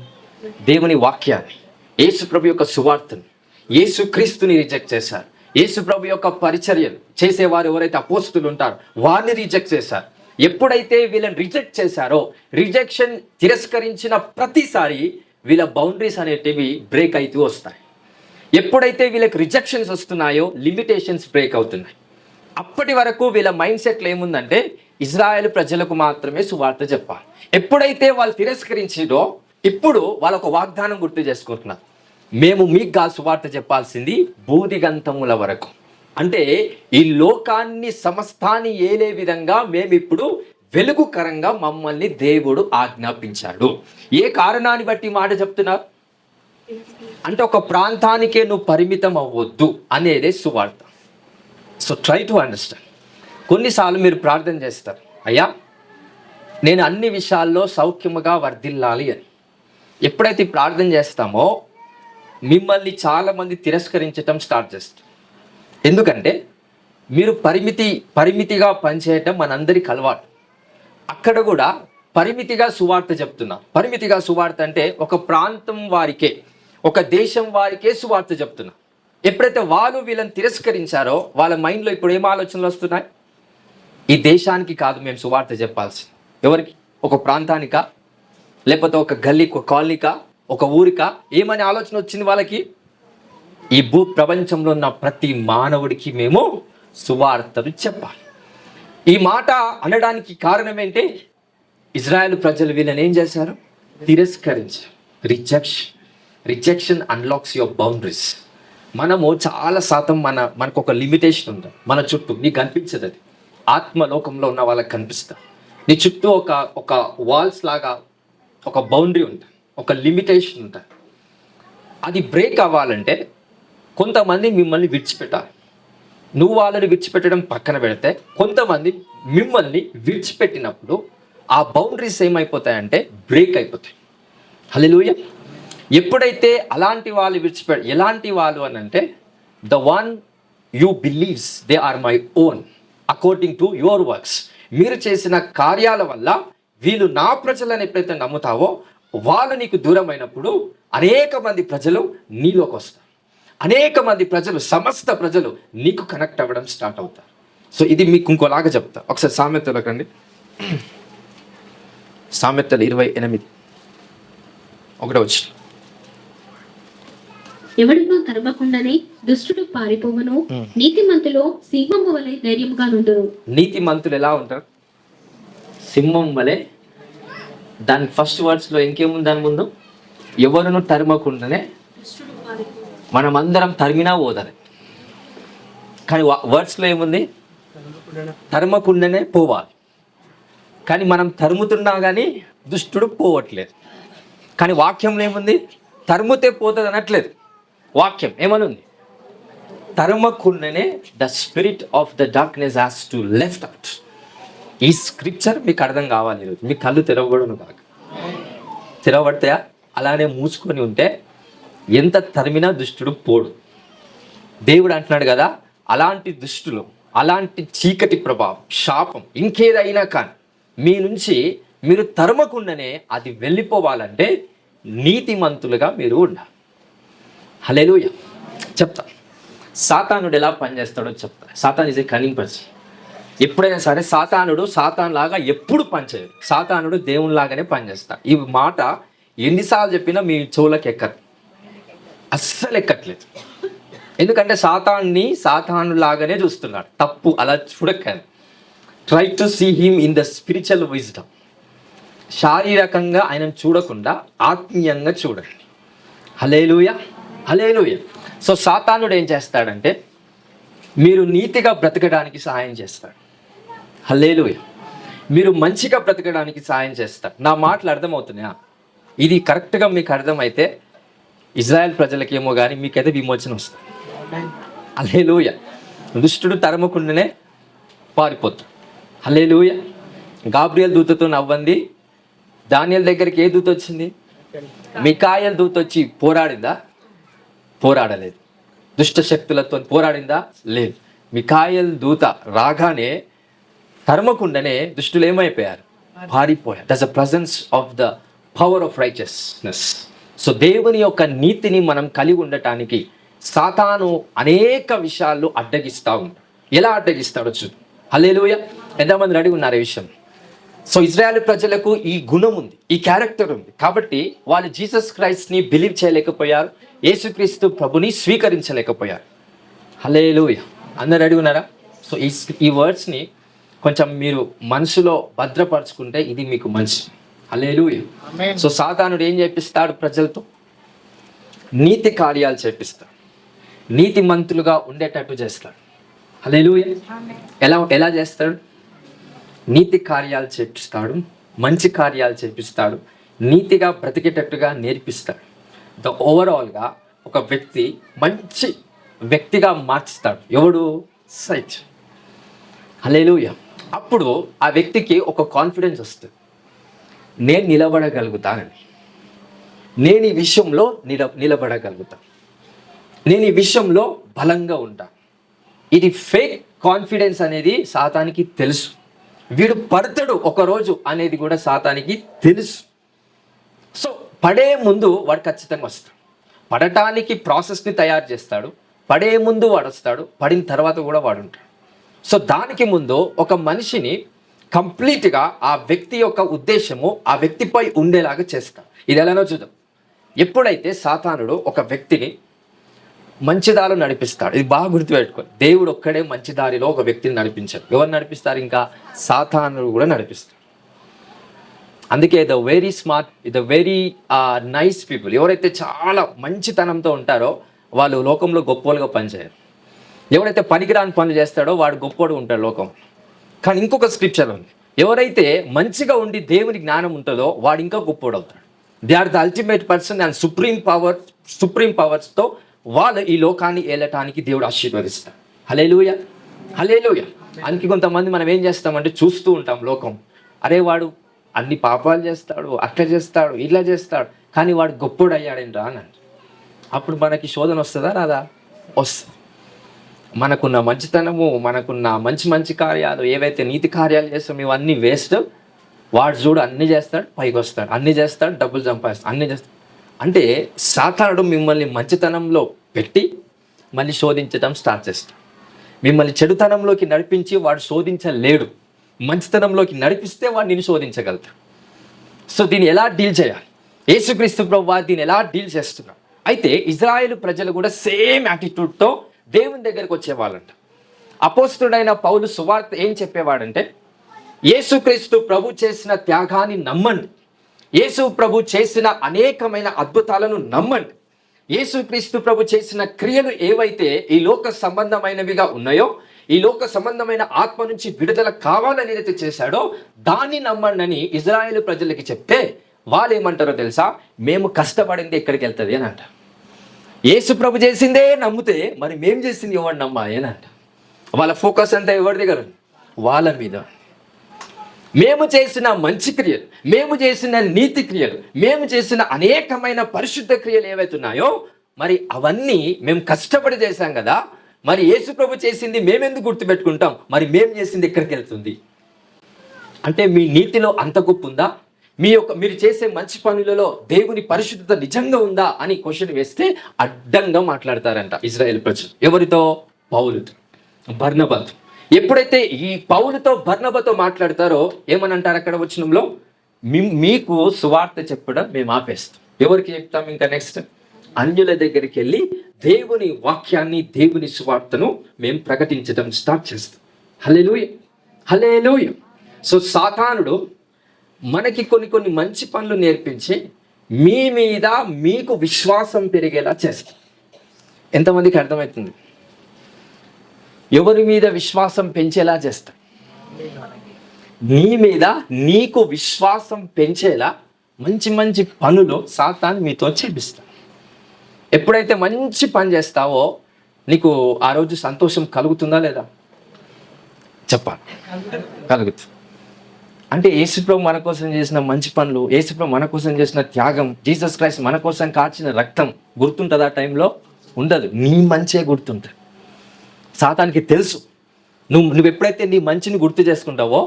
Speaker 1: దేవుని వాక్యాన్ని, యేసు ప్రభు యొక్క సువార్తను, యేసు క్రీస్తుని రిజెక్ట్ చేశారు. యేసు ప్రభు యొక్క పరిచర్యలు చేసేవారు ఎవరైతే అపోస్తులు ఉంటారో వారిని రిజెక్ట్ చేశారు. ఎప్పుడైతే వీళ్ళని రిజెక్ట్ చేశారో, రిజెక్షన్ తిరస్కరించిన ప్రతిసారి వీళ్ళ బౌండరీస్ అనేటివి బ్రేక్ అవుతూ వస్తాయి. ఎప్పుడైతే వీళ్ళకి రిజెక్షన్స్ వస్తున్నాయో లిమిటేషన్స్ బ్రేక్ అవుతున్నాయి. అప్పటి వరకు వీళ్ళ మైండ్ సెట్లు ఏముందంటే ఇజ్రాయెల్ ప్రజలకు మాత్రమే సువార్త చెప్పాలి. ఎప్పుడైతే వాళ్ళు తిరస్కరించిందో ఇప్పుడు వాళ్ళ ఒక వాగ్దానం గుర్తు చేసుకుంటున్నారు, మేము మీకు కాదు సువార్త చెప్పాల్సింది బూదిగంతముల వరకు. అంటే ఈ లోకాన్ని సమస్తాన్ని ఏలే విధంగా మేము ఇప్పుడు వెలుగుకరంగా మమ్మల్ని దేవుడు ఆజ్ఞాపించాడు. ఏ కారణాన్ని బట్టి మాట చెప్తున్నారు అంటే ఒక ప్రాంతానికే నువ్వు పరిమితం అవ్వద్దు అనేదే సువార్త. So try to understand. కొన్నిసార్లు మీరు ప్రార్థన చేస్తారు, అయ్యా నేను అన్ని విషయాల్లో సౌఖ్యముగా వర్ధిల్లాలి అని. ఎప్పుడైతే ప్రార్థన చేస్తామో మిమ్మల్ని చాలామంది తిరస్కరించటం స్టార్ట్ చేస్తారు. ఎందుకంటే మీరు పరిమితిగా పనిచేయటం మనందరికి అలవాటు. అక్కడ కూడా పరిమితిగా సువార్త చెప్తున్నారు. పరిమితిగా సువార్త అంటే ఒక ప్రాంతం వారికే, ఒక దేశం వారికే సువార్త చెప్తున్నారు. ఎప్పుడైతే వాళ్ళు వీళ్ళని తిరస్కరించారో వాళ్ళ మైండ్లో ఇప్పుడు ఏం ఆలోచనలు వస్తున్నాయి? ఈ దేశానికి కాదు మేము సువార్త చెప్పాల్సి, ఎవరికి? ఒక ప్రాంతానికా, లేకపోతే ఒక గల్లీకి, ఒక కాలనీకా, ఒక ఊరికా? ఏమని ఆలోచన వచ్చింది వాళ్ళకి? ఈ భూ ప్రపంచంలో ఉన్న ప్రతి మానవుడికి మేము సువార్తను చెప్పాలి. ఈ మాట అనడానికి కారణం ఏంటి? ఇజ్రాయెల్ ప్రజలు వీళ్ళని ఏం చేశారు? తిరస్కరించారు. Rejection unlocks your boundaries. మనము చాలా శాతం మనకు ఒక లిమిటేషన్ ఉంటుంది మన చుట్టూ. నీకు కనిపించదు, అది ఆత్మలోకంలో ఉన్న వాళ్ళకి కనిపిస్తా. నీ చుట్టూ ఒక వాల్స్ లాగా ఒక బౌండరీ ఉంటుంది, ఒక లిమిటేషన్ ఉంటుంది. అది బ్రేక్ అవ్వాలంటే కొంతమంది మిమ్మల్ని విడిచిపెట్టాలి. నువ్వు వాళ్ళని విడిచిపెట్టడం పక్కన పెడితే కొంతమంది మిమ్మల్ని విడిచిపెట్టినప్పుడు ఆ బౌండరీస్ ఏమైపోతాయంటే బ్రేక్ అయిపోతాయి. హల్లెలూయా. ఎప్పుడైతే అలాంటి వాళ్ళు ఎలాంటి వాళ్ళు అని అంటే the one you believes they are my own according to your works. మీరు చేసిన కార్యాల వల్ల వీళ్ళు నా ప్రజలని ఎప్పుడైతే నమ్ముతావో వాళ్ళు నీకు దూరమైనప్పుడు అనేక మంది ప్రజలు నీలోకి వస్తారు. అనేక మంది ప్రజలు, సమస్త ప్రజలు నీకు కనెక్ట్ అవ్వడం స్టార్ట్ అవుతారు. సో ఇది మీకు ఇంకోలాగా చెప్తా. ఒకసారి సామెతలకు రండి. సామెతలు 28:1
Speaker 2: ఎవడినో తరమకుండానే దుష్టుడు పారిపోవను, నీతిమంతులు సింహము వలె ధైర్యముగా నుండును. నీతిమంతులు ఎలా ఉంటారు? సింహం వలె. దాని ఫస్ట్ వర్డ్స్లో ఇంకేముంది? దాని ముందు ఎవరును తరమకుండానే, మనమందరం తరిమినా పోదని. కానీ వర్డ్స్లో ఏముంది? తరమకుండానే పోవాలి. కానీ మనం తరుముతున్నా కానీ దుష్టుడు పోవట్లేదు. కానీ వాక్యంలో ఏముంది? తరుముతే పోతుంది అనట్లేదు. వాక్యం ఏమనుంది? తరమకుండానే the spirit of the darkness has to left out. ఈ స్క్రిప్చర్ మీకు అర్థం కావాలి ఈరోజు. మీ కళ్ళు తెరవబడును కాక. తెరవబడతాయా? అలానే మూసుకొని ఉంటే ఎంత తరిమినా దుష్టుడు పోడు. దేవుడు అంటున్నాడు కదా, అలాంటి దుష్టులు, అలాంటి చీకటి ప్రభావం, శాపం, ఇంకేదైనా కానీ మీ నుంచి మీరు తరమకుండానే అది వెళ్ళిపోవాలంటే నీతిమంతులుగా మీరు ఉండాలి. హల్లెలూయా. చెప్తా, సాతానుడు ఎలా పనిచేస్తాడో చెప్తా. Satan is a cunning person. ఎప్పుడైనా సరే సాతానుడు సాతాన్ లాగా ఎప్పుడు పనిచేయడు. సాతానుడు దేవుని లాగానే పనిచేస్తాడు. ఈ మాట ఎన్నిసార్లు చెప్పినా మీ చెవులకు ఎక్కదు, అస్సలు ఎక్కట్లేదు. ఎందుకంటే సాతాను లాగానే చూస్తున్నాడు. తప్పు, అలా చూడకండి. Try to see him in the spiritual wisdom. శారీరకంగా ఆయనను చూడకుండా ఆత్మీయంగా చూడండి. హల్లెలూయా, హల్లెలూయా. సో సాతానుడు ఏం చేస్తాడంటే మీరు నీతిగా బ్రతకడానికి సహాయం చేస్తాడు. హల్లెలూయా.
Speaker 1: మీరు మంచిగా బ్రతకడానికి సాయం చేస్తారు. నా మాటలు అర్థమవుతున్నాయా? ఇది కరెక్ట్గా మీకు అర్థమైతే ఇజ్రాయెల్ ప్రజలకేమో కానీ మీకైతే విమోచన వస్తుంది. హల్లెలూయా. దుష్టుడు తరమకుండానే పారిపోతాడు. హల్లెలూయా. గాబ్రియల్ దూతతో నవ్వంది. దానియేలు దగ్గరికి ఏ దూత వచ్చింది? మికాయేలు దూత వచ్చి పోరాడిందా? పోరాడలేదు. దుష్ట శక్తులతో పోరాడిందా? లేదు. మికాయేలు దూత రాగానే తరమకుండానే దుష్టులు ఏమైపోయారు? పారిపోయారు. That's the presence of the power of righteousness. So దేవుని యొక్క నీతిని మనం కలిగి ఉండటానికి సాతాను అనేక విషయాల్లో అడ్డగిస్తూ ఉంటాడు. ఎలా అడ్డగిస్తాడో చూడు. హల్లెలూయా. ఎంతమంది రెడీ ఉన్నారు ఈ విషయం? సో ఇజ్రాయెల్ ప్రజలకు ఈ గుణం ఉంది, ఈ క్యారెక్టర్ ఉంది, కాబట్టి వాళ్ళు జీసస్ క్రైస్ట్ని బిలీవ్ చేయలేకపోయారు, యేసుక్రీస్తు ప్రభుని స్వీకరించలేకపోయారు. హల్లెలూయా. అందరు రెడీ ఉన్నారా? సో ఈ వర్డ్స్ని కొంచెం మీరు మనసులో భద్రపరచుకుంటే ఇది మీకు మంచి. హల్లెలూయా. సో సాతానుడు ఏం చేపిస్తాడు? ప్రజలతో నీతి కార్యాలు చేపిస్తాడు, నీతిమంతులుగా ఉండేటట్టు చేస్తాడు. హల్లెలూయా. ఎలా చేస్తాడు? నీతి కార్యాలు చేపిస్తాడు, మంచి కార్యాలు చేపిస్తాడు, నీతిగా బ్రతికేటట్టుగా నేర్పిస్తాడు. ఓవరాల్గా ఒక వ్యక్తి మంచి వ్యక్తిగా మార్చుతాడు. ఎవడు? సైట్. హల్లెలూయా. అప్పుడు ఆ వ్యక్తికి ఒక కాన్ఫిడెన్స్ వస్తుంది, నేను నిలబడగలుగుతానని, నేను ఈ విషయంలో నిలబడగలుగుతాను, నేను ఈ విషయంలో బలంగా ఉంటాను. ఇది ఫేక్ కాన్ఫిడెన్స్ అనేది సాతానికి తెలుసు. వీడు పడతాడు ఒకరోజు అనేది కూడా సాతానికి తెలుసు. సో పడే ముందు వాడు ఖచ్చితంగా వస్తాడు. పడటానికి ప్రాసెస్ని తయారు చేస్తాడు. పడే ముందు వాడు వస్తాడు, పడిన తర్వాత కూడా వాడు ఉంటాడు. సో దానికి ముందు ఒక మనిషిని కంప్లీట్గా ఆ వ్యక్తి యొక్క ఉద్దేశము ఆ వ్యక్తిపై ఉండేలాగా చేస్తాడు. ఇది ఎలానో చూద్దాం. ఎప్పుడైతే సాతానుడు ఒక వ్యక్తిని మంచి దారిలో నడిపిస్తాడు, ఇది బాగా గుర్తుపెట్టుకో. దేవుడు ఒక్కడే మంచి దారిలో ఒక వ్యక్తిని నడిపించాడు. ఎవరు నడిపిస్తారు? ఇంకా సాతానుడు కూడా నడిపిస్తాడు. అందుకే the very smart, the very nice people, ఎవరైతే చాలా మంచితనంతో ఉంటారో వాళ్ళు లోకంలో గొప్పలుగా పనిచేయరు. ఎవరైతే పనికిరాని పనులు చేస్తాడో వాడు గొప్పడు ఉంటాడు లోకం. కానీ ఇంకొక స్క్రిప్చర్ ఉంది, ఎవరైతే మంచిగా ఉండి దేవుని జ్ఞానం ఉంటుందో వాడు ఇంకా గొప్పడు అవుతాడు. They are the ultimate person and supreme పవర్స్తో వాళ్ళు ఈ లోకాన్ని ఏలటానికి దేవుడు ఆశీర్వదిస్తాడు. హల్లెలూయా. హల్లెలూయా. అందుకే కొంతమంది మనం ఏం చేస్తామంటే చూస్తూ ఉంటాం లోకం, అరే వాడు అన్ని పాపాలు చేస్తాడు, అట్లా చేస్తాడు, ఇలా చేస్తాడు, కానీ వాడు గొప్పోడు అయ్యాడేంట్రా అని. అప్పుడు మనకి శోధన వస్తుందా? రాదా? వస్తుంది. మనకున్న మంచితనము, మనకున్న మంచి కార్యాలు, ఏవైతే నీతి కార్యాలు చేస్తామో ఇవన్నీ వేస్ట్. వాడు చూడు అన్నీ చేస్తాడు, పైకి వస్తాడు, అన్నీ చేస్తాడు, డబ్బులు సంపాదిస్తాడు, అన్నీ చేస్తాడు. అంటే సాతానుడు మిమ్మల్ని మంచితనంలో పెట్టి మళ్ళీ శోధించడం స్టార్ట్ చేస్తాడు. మిమ్మల్ని చెడుతనంలోకి నడిపించి వాడు శోధించలేడు, మంచితనంలోకి నడిపిస్తే వాడు నిన్ను శోధించగలుగుతాడు. సో దీన్ని ఎలా డీల్ చేయాలి? యేసుక్రీస్తు ప్రభువు దీన్ని ఎలా డీల్ చేస్తున్నాడు? అయితే ఇజ్రాయేలు ప్రజలు కూడా సేమ్ యాటిట్యూడ్తో దేవుని దగ్గరికి వచ్చేవాళ్ళంట. అపోస్తుడైన పౌలు సువార్త ఏం చెప్పేవాడంటే, యేసుక్రీస్తు ప్రభు చేసిన త్యాగాన్ని నమ్మండి, యేసు ప్రభు చేసిన అనేకమైన అద్భుతాలను నమ్మండి, యేసుక్రీస్తు ప్రభు చేసిన క్రియలు ఏవైతే ఈ లోక సంబంధమైనవిగా ఉన్నాయో, ఈ లోక సంబంధమైన ఆత్మ నుంచి విడుదల కావాలని ఏదైతే చేశాడో దాన్ని నమ్మండి అని ఇజ్రాయేలు ప్రజలకి చెప్తే వాళ్ళు ఏమంటారో తెలుసా? మేము కష్టపడింది ఎక్కడికి వెళ్తుంది అని అంట. యేసు ప్రభు చేసిందే నమ్మితే మరి మేము చేసింది ఎవరు నమ్మాలి అని అంట. వాళ్ళ ఫోకస్ అంతా ఎవరి దగ్గర? వాళ్ళ మీద. మేము చేసిన మంచి క్రియలు, మేము చేసిన నీతి క్రియలు, మేము చేసిన అనేకమైన పరిశుద్ధ క్రియలు ఏవైతున్నాయో మరి అవన్నీ మేము కష్టపడి చేశాం కదా, మరి యేసు ప్రభు చేసింది మేమెందుకు గుర్తుపెట్టుకుంటాం? మరి మేము చేసింది ఎక్కడికి వెళ్తుంది అంటే, మీ నీతిలో అంత గొప్ప ఉందా? మీరు చేసే మంచి పనులలో దేవుని పరిశుద్ధత నిజంగా ఉందా అని క్వశ్చన్ వేస్తే అడ్డంగా మాట్లాడతారంట ఇజ్రాయేల్ ప్రజలు. ఎవరితో? పౌలుతో, బర్నబాతో. ఎప్పుడైతే ఈ పౌలుతో బర్నబాతో మాట్లాడతారో ఏమని అంటారు అక్కడ వచనంలో? మీకు సువార్త చెప్పడం మేము ఆపేస్తాం. ఎవరికి చెప్తాం? ఇంకా నెక్స్ట్ అన్యుల దగ్గరికి వెళ్ళి దేవుని వాక్యాన్ని, దేవుని సువార్తను మేము ప్రకటించడం స్టార్ట్ చేస్తాం. హల్లెలూయా. హల్లెలూయా. సో సాతానుడు మనకి కొన్ని మంచి పనులు నేర్పించి మీ మీద మీకు విశ్వాసం పెరిగేలా చేస్తాం. ఎంతమందికి అర్థమవుతుంది? ఎవరి మీద విశ్వాసం పెంచేలా చేస్తాం. నీ మీద నీకు విశ్వాసం పెంచేలా మంచి మంచి పనులు సాతాను మీతో చేపిస్తాడు. ఎప్పుడైతే మంచి పని చేస్తావో నీకు ఆ రోజు సంతోషం కలుగుతుందా లేదా చెప్పాలి? కలుగుతుంది. అంటే యేసుప్రభు మన కోసం చేసిన మంచి పనులు, యేసుప్రభు మన కోసం చేసిన త్యాగం, జీసస్ క్రైస్ట్ మన కోసం కాచిన రక్తం గుర్తుంటుంది? ఆ టైంలో ఉండదు. నీ మంచే గుర్తుంటుంది. సాతానికి తెలుసు నువ్వు ఎప్పుడైతే నీ మంచిని గుర్తు చేసుకుంటావో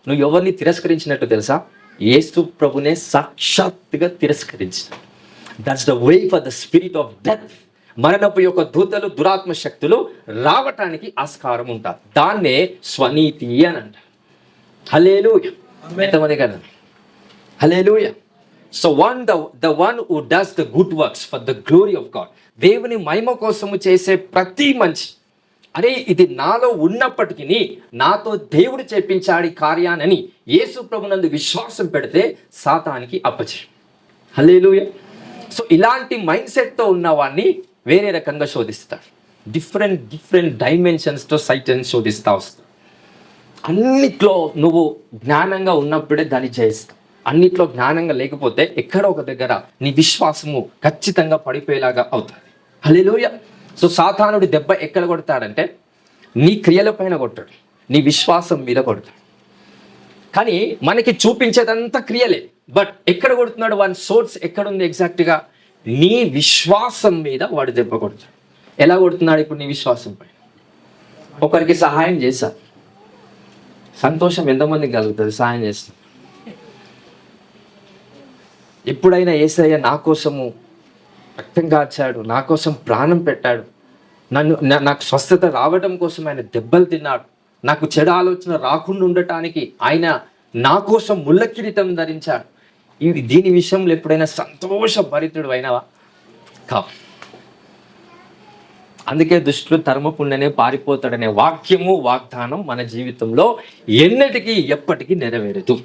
Speaker 1: నువ్వు ఎవరిని తిరస్కరించినట్టు తెలుసా? యేసు ప్రభునే సాక్షాత్తుగా తిరస్కరించిన. That's the way for the spirit of death. మరణపు యొక్క దూతలు, దురాత్మ శక్తులు రావటానికి ఆస్కారం ఉంటుంది. దాన్నే స్వనీతి అని అంటారు. హల్లెలూయా. ఎంతమంది కదా? Hallelujah. So the one who does the good works for the glory of God, దేవుని మహిమ కోసము చేసే ప్రతి మంచి, అరే ఇది నాలో ఉన్నప్పటికీ నాతో దేవుడు చేపించాడు కార్యానని యేసు ప్రభునందు విశ్వాసం పెడితే సాతానికి అప్పచెయ్యి. హల్లెలూయా. సో ఇలాంటి మైండ్ సెట్తో ఉన్నవాడిని వేరే రకంగా శోధిస్తాడు. డిఫరెంట్ డైమెన్షన్స్తో సైతాన్ని శోధిస్తూ వస్తాడు. అన్నిట్లో నువ్వు జ్ఞానంగా ఉన్నప్పుడే దాన్ని జయిస్తావు. అన్నిట్లో జ్ఞానంగా లేకపోతే ఎక్కడో ఒక దగ్గర నీ విశ్వాసము ఖచ్చితంగా పడిపోయేలాగా అవుతుంది. హల్లెలూయా. సో సాతానుడి దెబ్బ ఎక్కడ కొడతాడంటే నీ క్రియల పైన కొట్టాడు, నీ విశ్వాసం మీద కొడతాడు. కానీ మనకి చూపించేదంతా క్రియలే, బట్ ఎక్కడ కొడుతున్నాడు? వాని సోర్స్ ఎక్కడుంది ఎగ్జాక్ట్గా? నీ విశ్వాసం మీద వాడు దెబ్బ కొడతాడు. ఎలా కొడుతున్నాడు? ఇప్పుడు నీ విశ్వాసం పైన ఒకరికి సహాయం చేశారు, సంతోషం ఎంతమందికి కలుగుతుంది? సహాయం చేస్తాం. ఎప్పుడైనా యేసయ్య నా కోసము రక్తం కార్చాడు, నా కోసం ప్రాణం పెట్టాడు, నాకు స్వస్థత రావడం కోసం ఆయన దెబ్బలు తిన్నాడు, నాకు చెడు ఆలోచన రాకుండా ఉండటానికి ఆయన నా కోసం ముళ్ళ కిరీటం ధరించాడు, దీని విషయంలో ఎప్పుడైనా సంతోషభరితుడు అయినవా? కావు. అందుకే దుష్టులు తరుముకుండానే పారిపోతాడనే వాక్యము, వాగ్దానం మన జీవితంలో ఎన్నటికీ ఎప్పటికీ నెరవేరదు.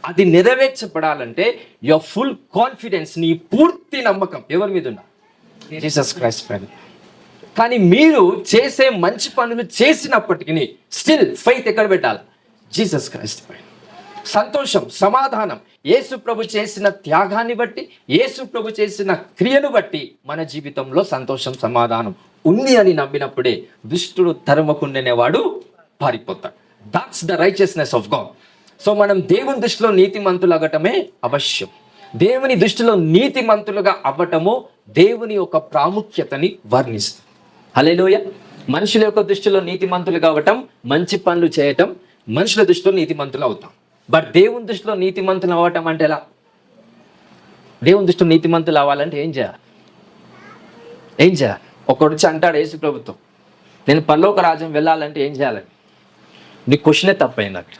Speaker 1: అది నెరవేర్చబడాలంటే యువర్ ఫుల్ కాన్ఫిడెన్స్, నీ పూర్తి నమ్మకం ఎవరి మీద ఉన్నా? జీసస్ క్రైస్ట్ పైన. కానీ మీరు చేసే మంచి పనులు చేసినప్పటికీ స్టిల్ ఫెయిత్ ఎక్కడ పెట్టాలి? జీసస్ క్రైస్ట్ పైన. సంతోషం, సమాధానం యేసు ప్రభు చేసిన త్యాగాన్ని బట్టి, యేసు ప్రభు చేసిన క్రియను బట్టి మన జీవితంలో సంతోషం, సమాధానం ఉంది అని నమ్మినప్పుడే దుష్టుడు తరుముకుండేవాడు పారిపోతాడు. That's the righteousness of God. So మనం దేవుని దృష్టిలో నీతిమంతులు అవ్వటమే అవశ్యం. దేవుని దృష్టిలో నీతిమంతులుగా అవ్వటము దేవుని యొక్క ప్రాముఖ్యతని వర్ణిస్తుంది. హల్లెలూయా. మనుషుల యొక్క దృష్టిలో నీతిమంతులు కావటం, మంచి పనులు చేయటం, మనుషుల దృష్టిలో నీతిమంతులు అవుతాం. బట్ దేవుని దృష్టిలో నీతిమంతులు అవ్వటం అంటే ఎలా? దేవుని దృష్టిలో నీతిమంతులు అవ్వాలంటే ఏం చేయాలి? ఒకడు వచ్చి అంటాడు యేసు ప్రభుత్వం, నేను పరలోక రాజ్యం వెళ్ళాలంటే ఏం చేయాలని? నీ క్వశ్చనే తప్పైంది అక్కడ.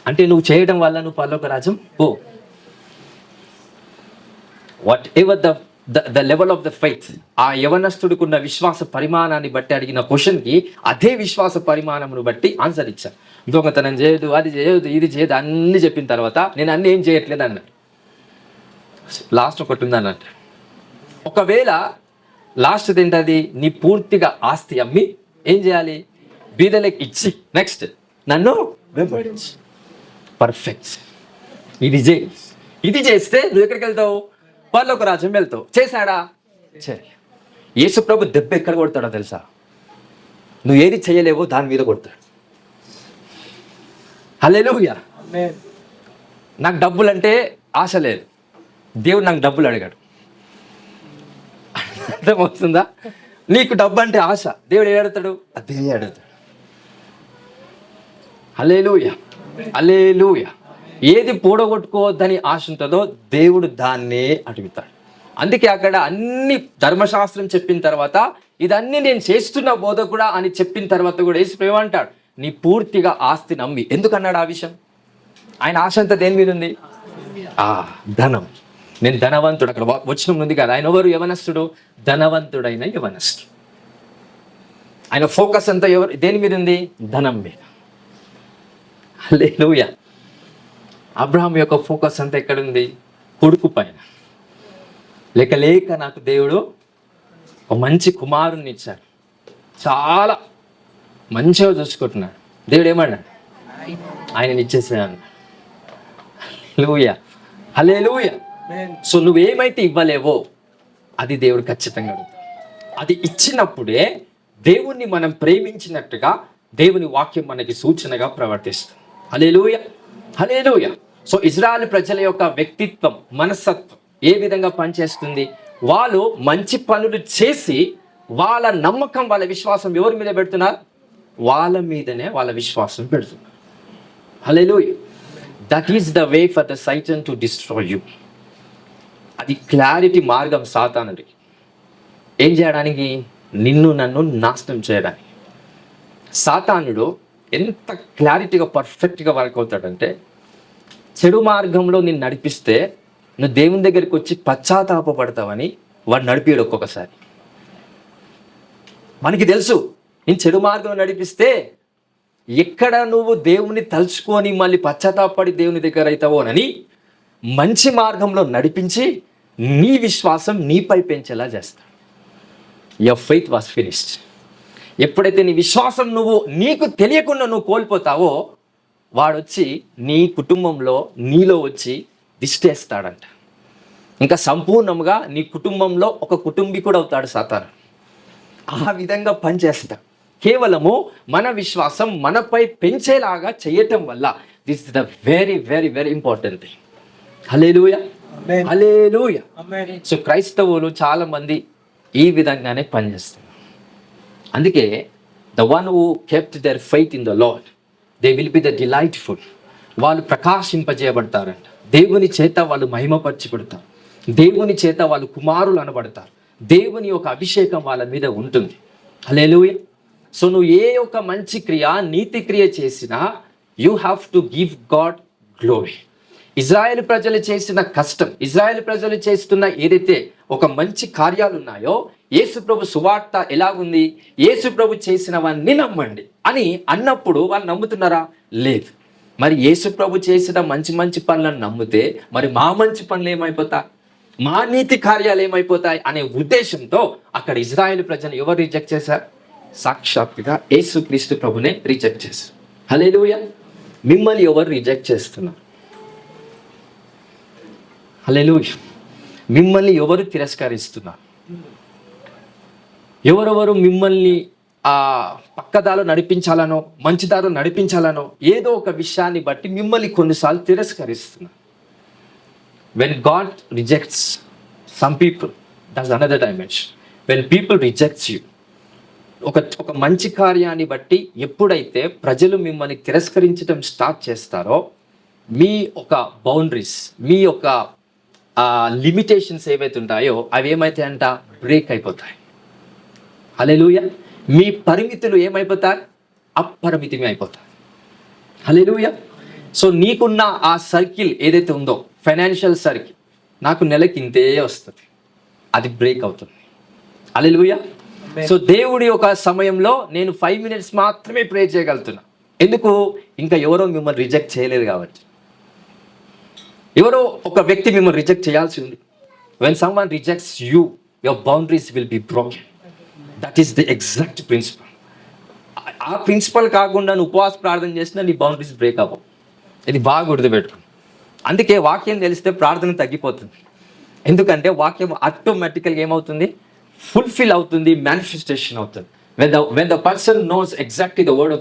Speaker 1: అంటే నువ్వు చేయడం వల్ల నువ్వు పరలోక రాజ్యం పో. What ever the level of the faith, ఆ యవనస్తుడికున్న విశ్వాస పరిమాణాన్ని బట్టి అడిగిన క్వశ్చన్కి అదే విశ్వాస పరిమాణమును బట్టి ఆన్సర్ ఇచ్చాను. దొంగతనం చేయదు, అది చేయదు, ఇది చేయదు అన్నీ చెప్పిన తర్వాత నేను అన్నీ ఏం చేయట్లేదు అన్నాడు. లాస్ట్ ఒకటి ఉంది అన్నట్టు. ఒకవేళ లాస్ట్ ఏంటది? నీ పూర్తిగా ఆస్తి అమ్మి ఏం చేయాలి? బీదలకు ఇచ్చి నెక్స్ట్ నన్ను వెంబడించు. పర్ఫెక్ట్. ఇది చేస్తే నువ్వు ఎక్కడికి వెళ్తావు? పరలోక రాజ్యం వెళ్తావు. చేశాడా? చేయాలి. యేసు ప్రభు దెబ్బ ఎక్కడ కొడతాడో తెలుసా? నువ్వు ఏది చేయలేవో దాని మీద కొడతాడు. హల్లెలూయా. నాకు డబ్బులు అంటే ఆశ లేదు, దేవుడు నాకు డబ్బులు అడిగాడు. అర్థమవుతుందా? నీకు డబ్బు అంటే ఆశ, దేవుడు ఏడుతాడు? అదే అడుగుతాడు. హల్లెలూయా, హల్లెలూయా. ఏది పూడగొట్టుకోవద్దని ఆశ ఉంటుందో దేవుడు దాన్నే అడుగుతాడు. అందుకే అక్కడ అన్ని ధర్మశాస్త్రం చెప్పిన తర్వాత ఇదన్నీ నేను చేస్తున్న బోధ కూడా అని చెప్పిన తర్వాత కూడా యేసు ప్రభు అంటాడు, నీ పూర్తిగా ఆస్తి నమ్మి. ఎందుకన్నాడు ఆ విషయం? ఆయన ఆశ అంతా దేని మీద ఉంది? ధనం. నేను ధనవంతుడు. అక్కడ వచనం ఉంది కదా, ఆయన ఎవరు? యవనస్తుడు, ధనవంతుడైన యవనస్తుడు. ఆయన ఫోకస్ అంతా దేని మీద ఉంది? ధనం మీద. హల్లెలూయా. అబ్రహాం యొక్క ఫోకస్ అంతా ఎక్కడుంది? కొడుకు పైన. లేక నాకు దేవుడు ఒక మంచి కుమారుణ్ణి ఇచ్చాడు, చాలా మంచిగా చూసుకుంటున్నాడు, దేవుడు ఏమన్నాడు? ఆయన ఇచ్చేసాను. హల్లెలూయా, హల్లెలూయా. సో నువ్వేమైతే ఇవ్వలేవో అది దేవుడు ఖచ్చితంగా అడుగుతాడు. అది ఇచ్చినప్పుడే దేవుణ్ణి మనం ప్రేమించినట్టుగా దేవుని వాక్యం మనకి సూచనగా ప్రవర్తిస్తుంది. హల్లెలూయా, హల్లెలూయా. సో ఇజ్రాయెల్ ప్రజల యొక్క వ్యక్తిత్వం, మనస్తత్వం ఏ విధంగా పనిచేస్తుంది? వాళ్ళు మంచి పనులు చేసి వాళ్ళ నమ్మకం, వాళ్ళ విశ్వాసం ఎవరి మీద పెడుతున్నారు? వాళ్ళ మీదనే వాళ్ళ విశ్వాసం పెడుతున్నారు. హల్లెలూయా. That is the way for the Satan to destroy you. అది క్లారిటీ మార్గం సాతానుడికి. ఏం చేయడానికి? నిన్ను నన్ను నాశనం చేయడానికి. సాతానుడు ఎంత క్లారిటీగా పర్ఫెక్ట్గా వర్క్ అవుతాడంటే, చెడు మార్గంలో నిన్ను నడిపిస్తే నువ్వు దేవుని దగ్గరికి వచ్చి పశ్చాత్తాపపడతావని వాడు నడిపాడు. ఒక్కొక్కసారి మనకి తెలుసు, నేను చెడు మార్గంలో నడిపిస్తే ఎక్కడ నువ్వు దేవుని తలుచుకొని మళ్ళీ పశ్చాత్తాపడి దేవుని దగ్గర అవుతావోనని మంచి మార్గంలో నడిపించి నీ విశ్వాసం నీపై పెంచేలా చేస్తాడు. Your faith was finished. ఎప్పుడైతే నీ విశ్వాసం నువ్వు నీకు తెలియకుండా నువ్వు కోల్పోతావో, వాడొచ్చి నీ కుటుంబంలో నీలో వచ్చి దిష్టేస్తాడంట. ఇంకా సంపూర్ణంగా నీ కుటుంబంలో ఒక కుటుంబీకుడు అవుతాడు సాతాను. ఆ విధంగా పనిచేస్తాడు. కేవలము మన విశ్వాసం మనపై పెంచేలాగా చేయటం వల్ల this is the very very very important thing. హల్లెలూయా, హల్లెలూయా. సో క్రైస్తవులు చాలా మంది ఈ విధంగానే పనిచేస్తారు. అందుకే the one who kept their faith in the lord, they will be the delightful. వాళ్ళు ప్రకాశింపజేయబడతారంట. దేవుని చేత వాళ్ళు మహిమపరచబడతారు. దేవుని చేత వాళ్ళు కుమారులు అనబడతారు. దేవుని యొక్క అభిషేకం వాళ్ళ మీద ఉంటుంది. హల్లెలూయా. సో నువ్వు ఏ ఒక మంచి క్రియ, నీతి క్రియ చేసినా you have to give God glory. Israel ప్రజలు చేసిన కష్టం, ఇజ్రాయెల్ ప్రజలు చేస్తున్న ఏదైతే ఒక మంచి కార్యాలు ఉన్నాయో, యేసు ప్రభు సువార్త ఎలాగుంది? యేసు ప్రభు చేసినవన్నీ నమ్మండి అని అన్నప్పుడు వాళ్ళు నమ్ముతున్నారా? లేదు. మరి యేసు ప్రభు చేసిన మంచి మంచి పనులను నమ్మితే మరి మా మంచి పనులు ఏమైపోతాయి, మా నీతి కార్యాలు ఏమైపోతాయి అనే ఉద్దేశంతో అక్కడ ఇజ్రాయెల్ ప్రజలు ఎవరు రిజెక్ట్ చేశారు? సాక్షాత్తుగా యేసుక్రీస్తు ప్రభునే రిజెక్ట్ చేశారు. హల్లెలూయా. మిమ్మల్ని ఎవరు రిజెక్ట్ చేస్తున్నారు? హల్లెలూయా. మిమ్మల్ని ఎవరు తిరస్కరిస్తున్నారు? ఎవరెవరు మిమ్మల్ని పక్కదాలో నడిపించాలనో, మంచిదారు నడిపించాలనో ఏదో ఒక విషయాన్ని బట్టి మిమ్మల్ని కొన్నిసార్లు తిరస్కరిస్తున్నారు. When God rejects some people, that's another dimension. When people rejects you, ఒక మంచి కార్యాన్ని బట్టి ఎప్పుడైతే ప్రజలు మిమ్మల్ని తిరస్కరించడం స్టార్ట్ చేస్తారో, మీ ఒక బౌండరీస్, మీ యొక్క లిమిటేషన్స్ ఏవైతే ఉంటాయో అవి ఏమైతాయంట? బ్రేక్ అయిపోతాయి. హల్లెలూయా. మీ పరిమితులు ఏమైపోతాయి? అపరిమితమే అయిపోతాయి. హల్లెలూయా. సో నీకున్న ఆ సర్కిల్ ఏదైతే ఉందో, ఫైనాన్షియల్ సర్కిల్, నాకు నెలకి ఇంతే వస్తుంది, అది బ్రేక్ అవుతుంది. హల్లెలూయా. సో దేవుడి ఒక సమయంలో నేను 5 minutes మాత్రమే ప్రే చేయగలుగుతున్నా. ఎందుకు? ఇంకా ఎవరో మిమ్మల్ని రిజెక్ట్ చేయలేదు కాబట్టి. ఎవరో ఒక వ్యక్తి మిమ్మల్ని రిజెక్ట్ చేయాల్సి ఉంది. When someone rejects you, your boundaries will be broken. That is the exact principle. ఆ ప్రిన్సిపల్ కాకుండా నువ్వు ఉపవాస ప్రార్థన చేసినా నీ బౌండరీస్ బ్రేక్ అవ్వవు. ఇది బాగా గుర్తుపెట్టుకో. అందుకే వాక్యం తెలిస్తే ప్రార్థన తగ్గిపోతుంది. ఎందుకంటే వాక్యం ఆటోమేటికల్గా ఏమవుతుంది? ఫుల్ఫిల్ అవుతుంది, మేనిఫెస్టేషన్ అవుతుంది. When the person knows exactly the word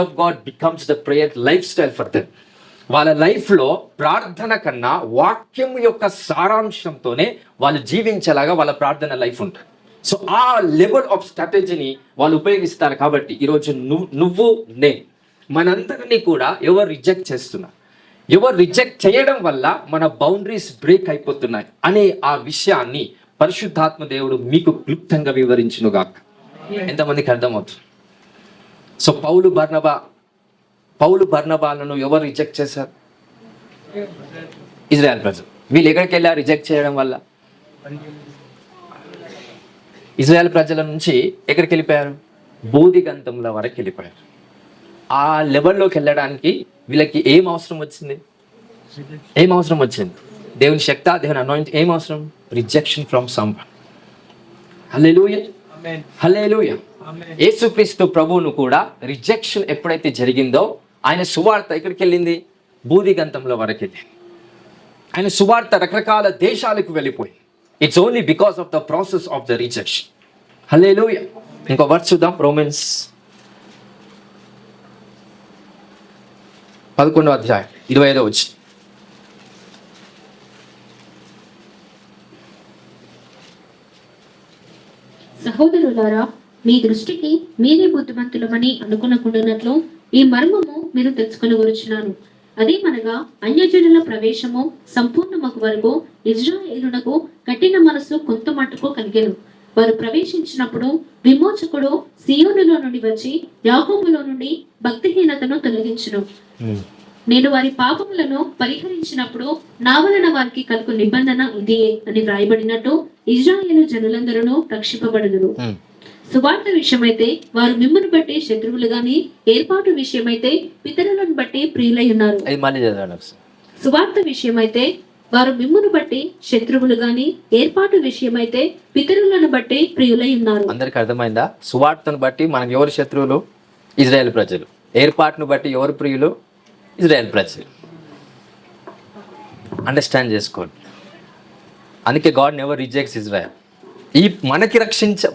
Speaker 1: of God becomes the prayer lifestyle for them. వాళ్ళ లైఫ్లో ప్రార్థన కన్నా వాక్యం యొక్క సారాంశంతోనే వాళ్ళు జీవించేలాగా వాళ్ళ ప్రార్థన లైఫ్ ఉంటుంది. సో ఆ లెవెల్ ఆఫ్ స్ట్రాటజీని వాళ్ళు ఉపయోగిస్తారు. కాబట్టి ఈరోజు నువ్వు నేను మనందరినీ కూడా ఎవరు రిజెక్ట్ చేస్తున్నారు, ఎవరు రిజెక్ట్ చేయడం వల్ల మన బౌండరీస్ బ్రేక్ అయిపోతున్నాయి అనే ఆ విషయాన్ని పరిశుద్ధాత్మ దేవుడు మీకు క్లుప్తంగా వివరించునుగాక. ఎంతమందికి అర్థమవుతుంది? సో పౌలు బర్నబాలను ఎవరు రిజెక్ట్ చేశారు? ఇజ్రాయెల్ ప్రజలు. వీళ్ళు ఎక్కడికి వెళ్ళారు రిజెక్ట్ చేయడం వల్ల? ఇజ్రాయెల్ ప్రజల నుంచి ఎక్కడికి వెళ్ళిపోయారు? బోధిగంతముల వరకు వెళ్ళిపోయారు. ఆ లెవెల్లోకి వెళ్ళడానికి వీళ్ళకి ఏం అవసరం వచ్చింది? దేవుని శక్తి, దేవుని అనాయింటింగ్. ఏం అవసరం? Rejection from someone. హల్లెలూయా, హల్లెలూయా. యేసుక్రీస్తు ప్రభువును కూడా రిజెక్షన్ ఎప్పుడైతే జరిగిందో ఆయన సువార్త ఎక్కడికి వెళ్ళింది? బూదిగంతంలో వరకు వెళ్ళింది. ఆయన సువార్త రకరకాల దేశాలకు వెళ్ళిపోయింది. It's only because of the process of the rejection. హల్లెలూయా. ఇంకో వర్డ్ చూద్దాం. రోమన్స్ 11:25.
Speaker 2: సహోదరులారా, మీ దృష్టికి మీరే బుద్ధిమంతులమని అనుకునకుండానట్లు ఈ మర్మము మీరు తెలుసుకొనగోరుచున్నాను. అదేమనగా అన్యజనుల ప్రవేశము సంపూర్ణమగు వరకు ఇజ్రాయేలునకు కఠిన మనసు కొంత మట్టుకు కలిగెను. వారు ప్రవేశించినప్పుడు విమోచకుడు సియోనులో నుండి వచ్చి యాకోబులో నుండి భక్తిహీనతను తొలగించును. నేను వారి పాపములను పరిహరించినప్పుడు నా వలన వారికి కలుగు నిబంధన ఇదియే అని వ్రాయబడినట్టు ఇజ్రాయేలు జనులందరూ రక్షింపబడుదురు. సువార్త విషయమైతే వారు మిమ్మును బట్టి శత్రువులు గాని, ఏర్పాటు విషయమైతే పితరులను బట్టి ప్రియులై ఉన్నారు. సువార్త విషయమైతే వారు మిమ్మును బట్టి శత్రువులు గాని, ఏర్పాటు విషయమైతే పితరులను బట్టి ప్రియులై ఉన్నారు.
Speaker 1: అందరికి అర్థమైందా? సువార్తను బట్టి మనకు ఎవరు శత్రువులు? ఇజ్రాయేల్ ప్రజలు. ఏర్పాటును బట్టి ఎవరు ప్రియులు? ఇజ్రాయేల్ ప్రజలు. అండర్స్టాండ్ చేసుకోండి. అందుకే గాడ్ నెవర్ రిజెక్ట్స్ ఇజ్రాయెల్.